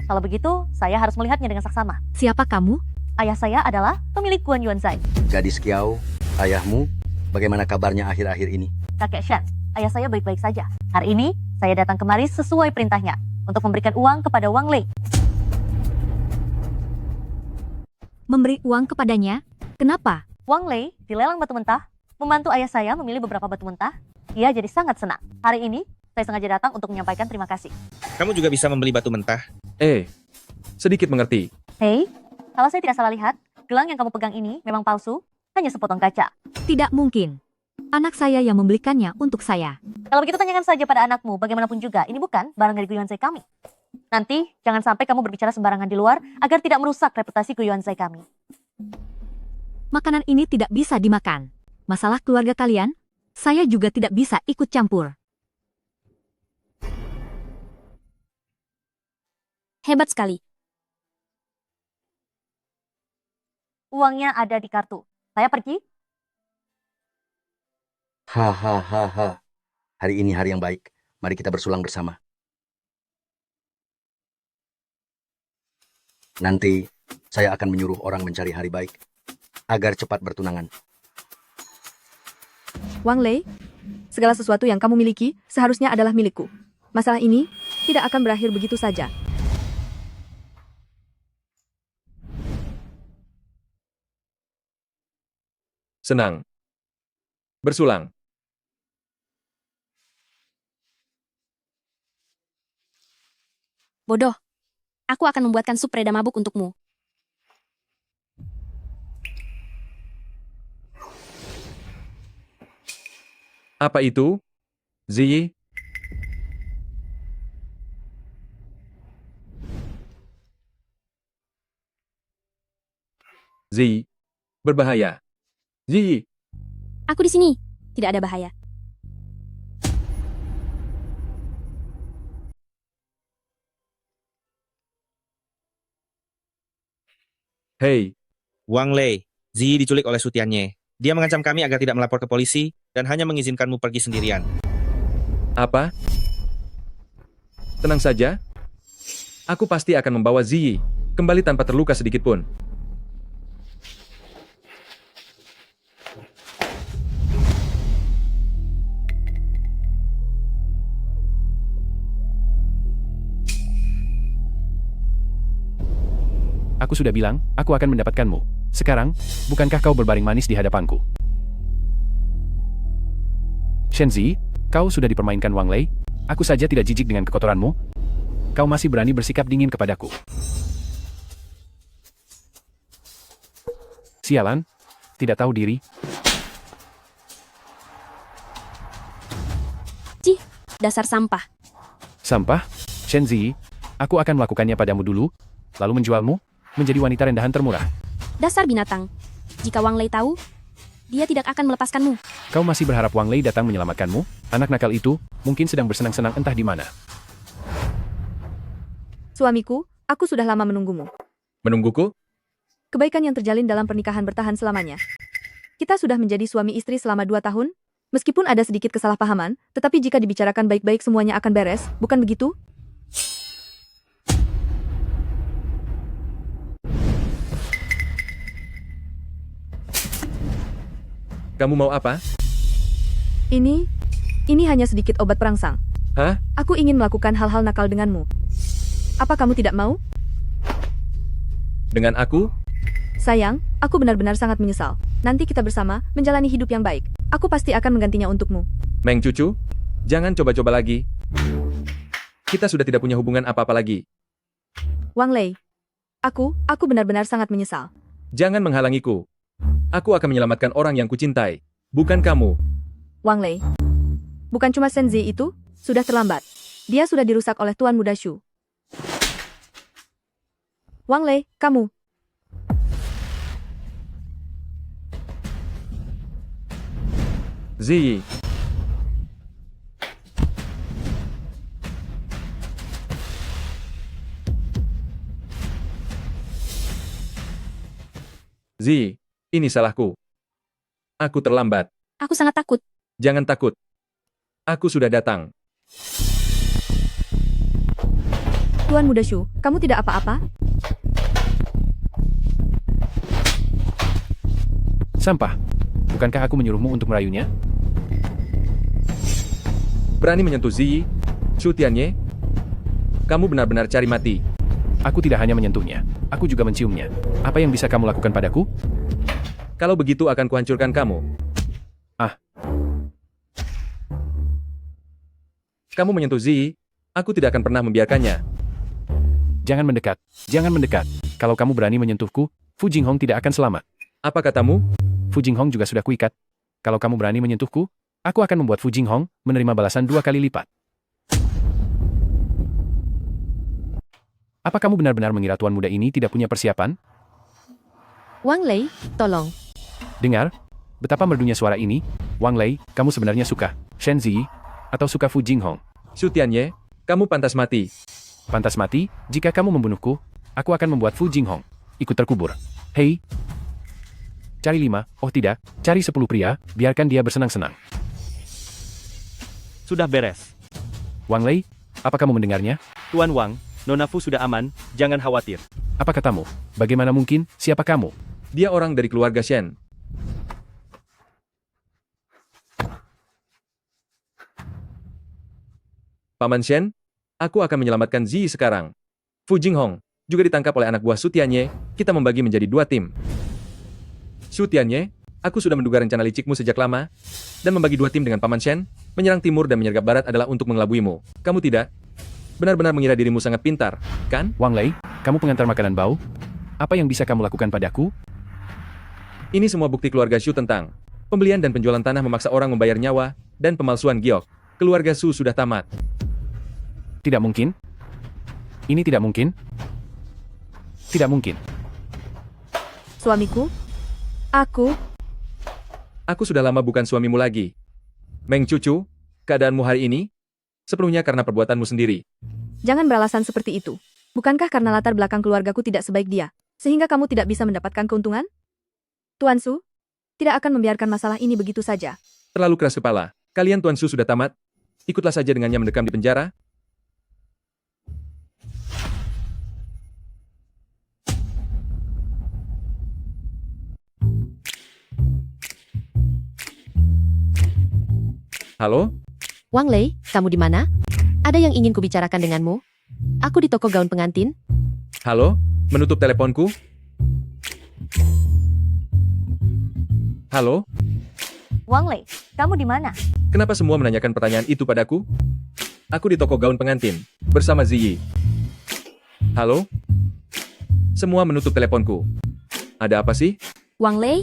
Kalau begitu, saya harus melihatnya dengan saksama. Siapa kamu? Ayah saya adalah pemilik Guan Yuan Zai. Gadis Kiao, ayahmu, bagaimana kabarnya akhir-akhir ini? Kakek Shen, ayah saya baik-baik saja. Hari ini, saya datang kemari sesuai perintahnya untuk memberikan uang kepada Wang Lei. Memberi uang kepadanya? Kenapa? Wang Lei di lelang batu mentah membantu ayah saya memilih beberapa batu mentah. Ia jadi sangat senang. Hari ini, saya sengaja datang untuk menyampaikan terima kasih. Kamu juga bisa membeli batu mentah. Sedikit mengerti. Hei, kalau saya tidak salah lihat, gelang yang kamu pegang ini memang palsu, hanya sepotong kaca. Tidak mungkin. Anak saya yang membelikannya untuk saya. Kalau begitu tanyakan saja pada anakmu, bagaimanapun juga, ini bukan barang dari Guiyuan Zai kami. Nanti, jangan sampai kamu berbicara sembarangan di luar, agar tidak merusak reputasi Guiyuan Zai kami. Makanan ini tidak bisa dimakan. Masalah keluarga kalian, saya juga tidak bisa ikut campur. Hebat sekali. Uangnya ada di kartu. Saya pergi. Hahaha. Hari ini hari yang baik. Mari kita bersulang bersama. Nanti, saya akan menyuruh orang mencari hari baik, agar cepat bertunangan. Wang Lei, segala sesuatu yang kamu miliki seharusnya adalah milikku. Masalah ini tidak akan berakhir begitu saja. Senang. Bersulang. Bodoh. Aku akan membuatkan sup reda mabuk untukmu. Apa itu? Ziyi? Ziyi. Berbahaya. Ziyi. Aku di sini. Tidak ada bahaya. Hei. Wang Lei, Zi diculik oleh Su Tianye. Dia mengancam kami agar tidak melapor ke polisi dan hanya mengizinkanmu pergi sendirian. Apa? Tenang saja. Aku pasti akan membawa Ziyi kembali tanpa terluka sedikit pun. Aku sudah bilang, aku akan mendapatkanmu. Sekarang, bukankah kau berbaring manis di hadapanku? Shenzi, kau sudah dipermainkan Wang Lei. Aku saja tidak jijik dengan kekotoranmu. Kau masih berani bersikap dingin kepadaku. Sialan, tidak tahu diri. Cih, dasar sampah. Sampah? Shenzi, aku akan melakukannya padamu dulu, lalu menjualmu menjadi wanita rendahan termurah. Dasar binatang. Jika Wang Lei tahu, dia tidak akan melepaskanmu. Kau masih berharap Wang Lei datang menyelamatkanmu? Anak nakal itu mungkin sedang bersenang-senang entah di mana. Suamiku, aku sudah lama menunggumu. Menungguku? Kebaikan yang terjalin dalam pernikahan bertahan selamanya. Kita sudah menjadi suami istri selama 2 tahun. Meskipun ada sedikit kesalahpahaman, tetapi jika dibicarakan baik-baik semuanya akan beres, bukan begitu? Kamu mau apa? Ini hanya sedikit obat perangsang. Hah? Aku ingin melakukan hal-hal nakal denganmu. Apa kamu tidak mau? Dengan aku? Sayang, aku benar-benar sangat menyesal. Nanti kita bersama menjalani hidup yang baik. Aku pasti akan menggantinya untukmu. Meng cucu, jangan coba-coba lagi. Kita sudah tidak punya hubungan apa-apa lagi. Wang Lei, aku benar-benar sangat menyesal. Jangan menghalangiku. Aku akan menyelamatkan orang yang kucintai, bukan kamu. Wang Lei, bukan cuma Shenzi itu, sudah terlambat. Dia sudah dirusak oleh Tuan Muda Shu. Wang Lei, kamu. Ziyi. Ziyi, ini salahku. Aku terlambat. Aku sangat takut. Jangan takut. Aku sudah datang. Tuan Muda Shu, kamu tidak apa-apa? Sampah. Bukankah aku menyuruhmu untuk merayunya? Berani menyentuh Ziyi? Shu Tianye? Kamu benar-benar cari mati. Aku tidak hanya menyentuhnya, aku juga menciumnya. Apa yang bisa kamu lakukan padaku? Kalau begitu akan kuhancurkan kamu. Ah. Kamu menyentuh Ziyi, aku tidak akan pernah membiarkannya. Jangan mendekat, jangan mendekat. Kalau kamu berani menyentuhku, Fu Jinghong tidak akan selamat. Apa katamu? Fu Jinghong juga sudah kuikat. Kalau kamu berani menyentuhku, aku akan membuat Fu Jinghong menerima balasan 2 kali lipat. Apa kamu benar-benar mengira tuan muda ini tidak punya persiapan? Wang Lei, tolong. Dengar, betapa merdunya suara ini. Wang Lei, kamu sebenarnya suka Shenzi atau suka Fu Jinghong? Shu Tianye, kamu pantas mati. Pantas mati? Jika kamu membunuhku, aku akan membuat Fu Jinghong ikut terkubur. Hei, cari 5, oh tidak, cari 10 pria, biarkan dia bersenang-senang. Sudah beres. Wang Lei, apa kamu mendengarnya? Tuan Wang, Nona Fu sudah aman, jangan khawatir. Apa katamu? Bagaimana mungkin? Siapa kamu? Dia orang dari keluarga Shen. Paman Shen, aku akan menyelamatkan Ziyi sekarang. Fu Jinghong juga ditangkap oleh anak buah Shu Tianye, kita membagi menjadi 2 tim. Shu Tianye, aku sudah menduga rencana licikmu sejak lama, dan membagi 2 tim dengan Paman Shen, menyerang timur dan menyergap barat adalah untuk mengelabuimu. Kamu tidak? Benar-benar mengira dirimu sangat pintar, kan? Wang Lei, kamu pengantar makanan bau? Apa yang bisa kamu lakukan padaku? Ini semua bukti keluarga Shu tentang pembelian dan penjualan tanah memaksa orang membayar nyawa, dan pemalsuan giok. Keluarga Shu sudah tamat. Tidak mungkin. Ini tidak mungkin. Tidak mungkin. Suamiku? Aku sudah lama bukan suamimu lagi. Meng cucu, keadaanmu hari ini? Sepenuhnya karena perbuatanmu sendiri. Jangan beralasan seperti itu. Bukankah karena latar belakang keluargaku tidak sebaik dia, sehingga kamu tidak bisa mendapatkan keuntungan? Tuan Su, tidak akan membiarkan masalah ini begitu saja. Terlalu keras kepala. Kalian Tuan Su sudah tamat. Ikutlah saja dengannya mendekam di penjara. Halo? Wang Lei, kamu di mana? Ada yang ingin kubicarakan denganmu? Aku di toko gaun pengantin. Halo? Menutup teleponku? Halo? Wang Lei, kamu di mana? Kenapa semua menanyakan pertanyaan itu padaku? Aku di toko gaun pengantin, bersama Ziyi. Halo? Semua menutup teleponku. Ada apa sih? Wang Lei?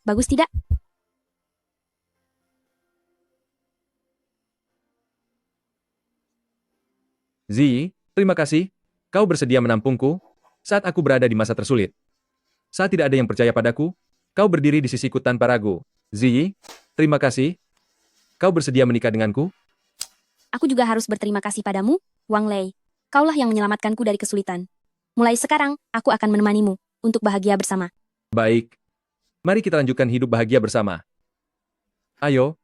Bagus tidak? Ziyi, terima kasih. Kau bersedia menampungku saat aku berada di masa tersulit. Saat tidak ada yang percaya padaku, kau berdiri di sisiku tanpa ragu. Ziyi, terima kasih. Kau bersedia menikah denganku? Aku juga harus berterima kasih padamu, Wang Lei. Kaulah yang menyelamatkanku dari kesulitan. Mulai sekarang, aku akan menemanimu untuk bahagia bersama. Baik. Mari kita lanjutkan hidup bahagia bersama. Ayo,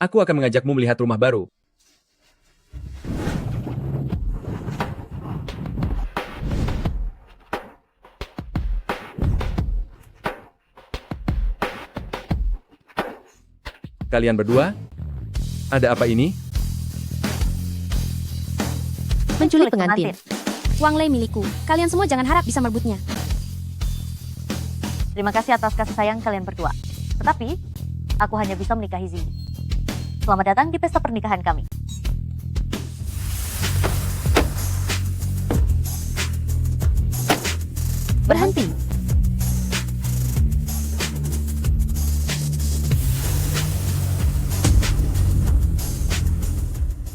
aku akan mengajakmu melihat rumah baru. Kalian berdua? Ada apa ini? Menculik pengantin. Wang Lei milikku. Kalian semua jangan harap bisa merebutnya. Terima kasih atas kasih sayang kalian berdua. Tetapi, aku hanya bisa menikahi Ziyi. Selamat datang di pesta pernikahan kami. Berhenti.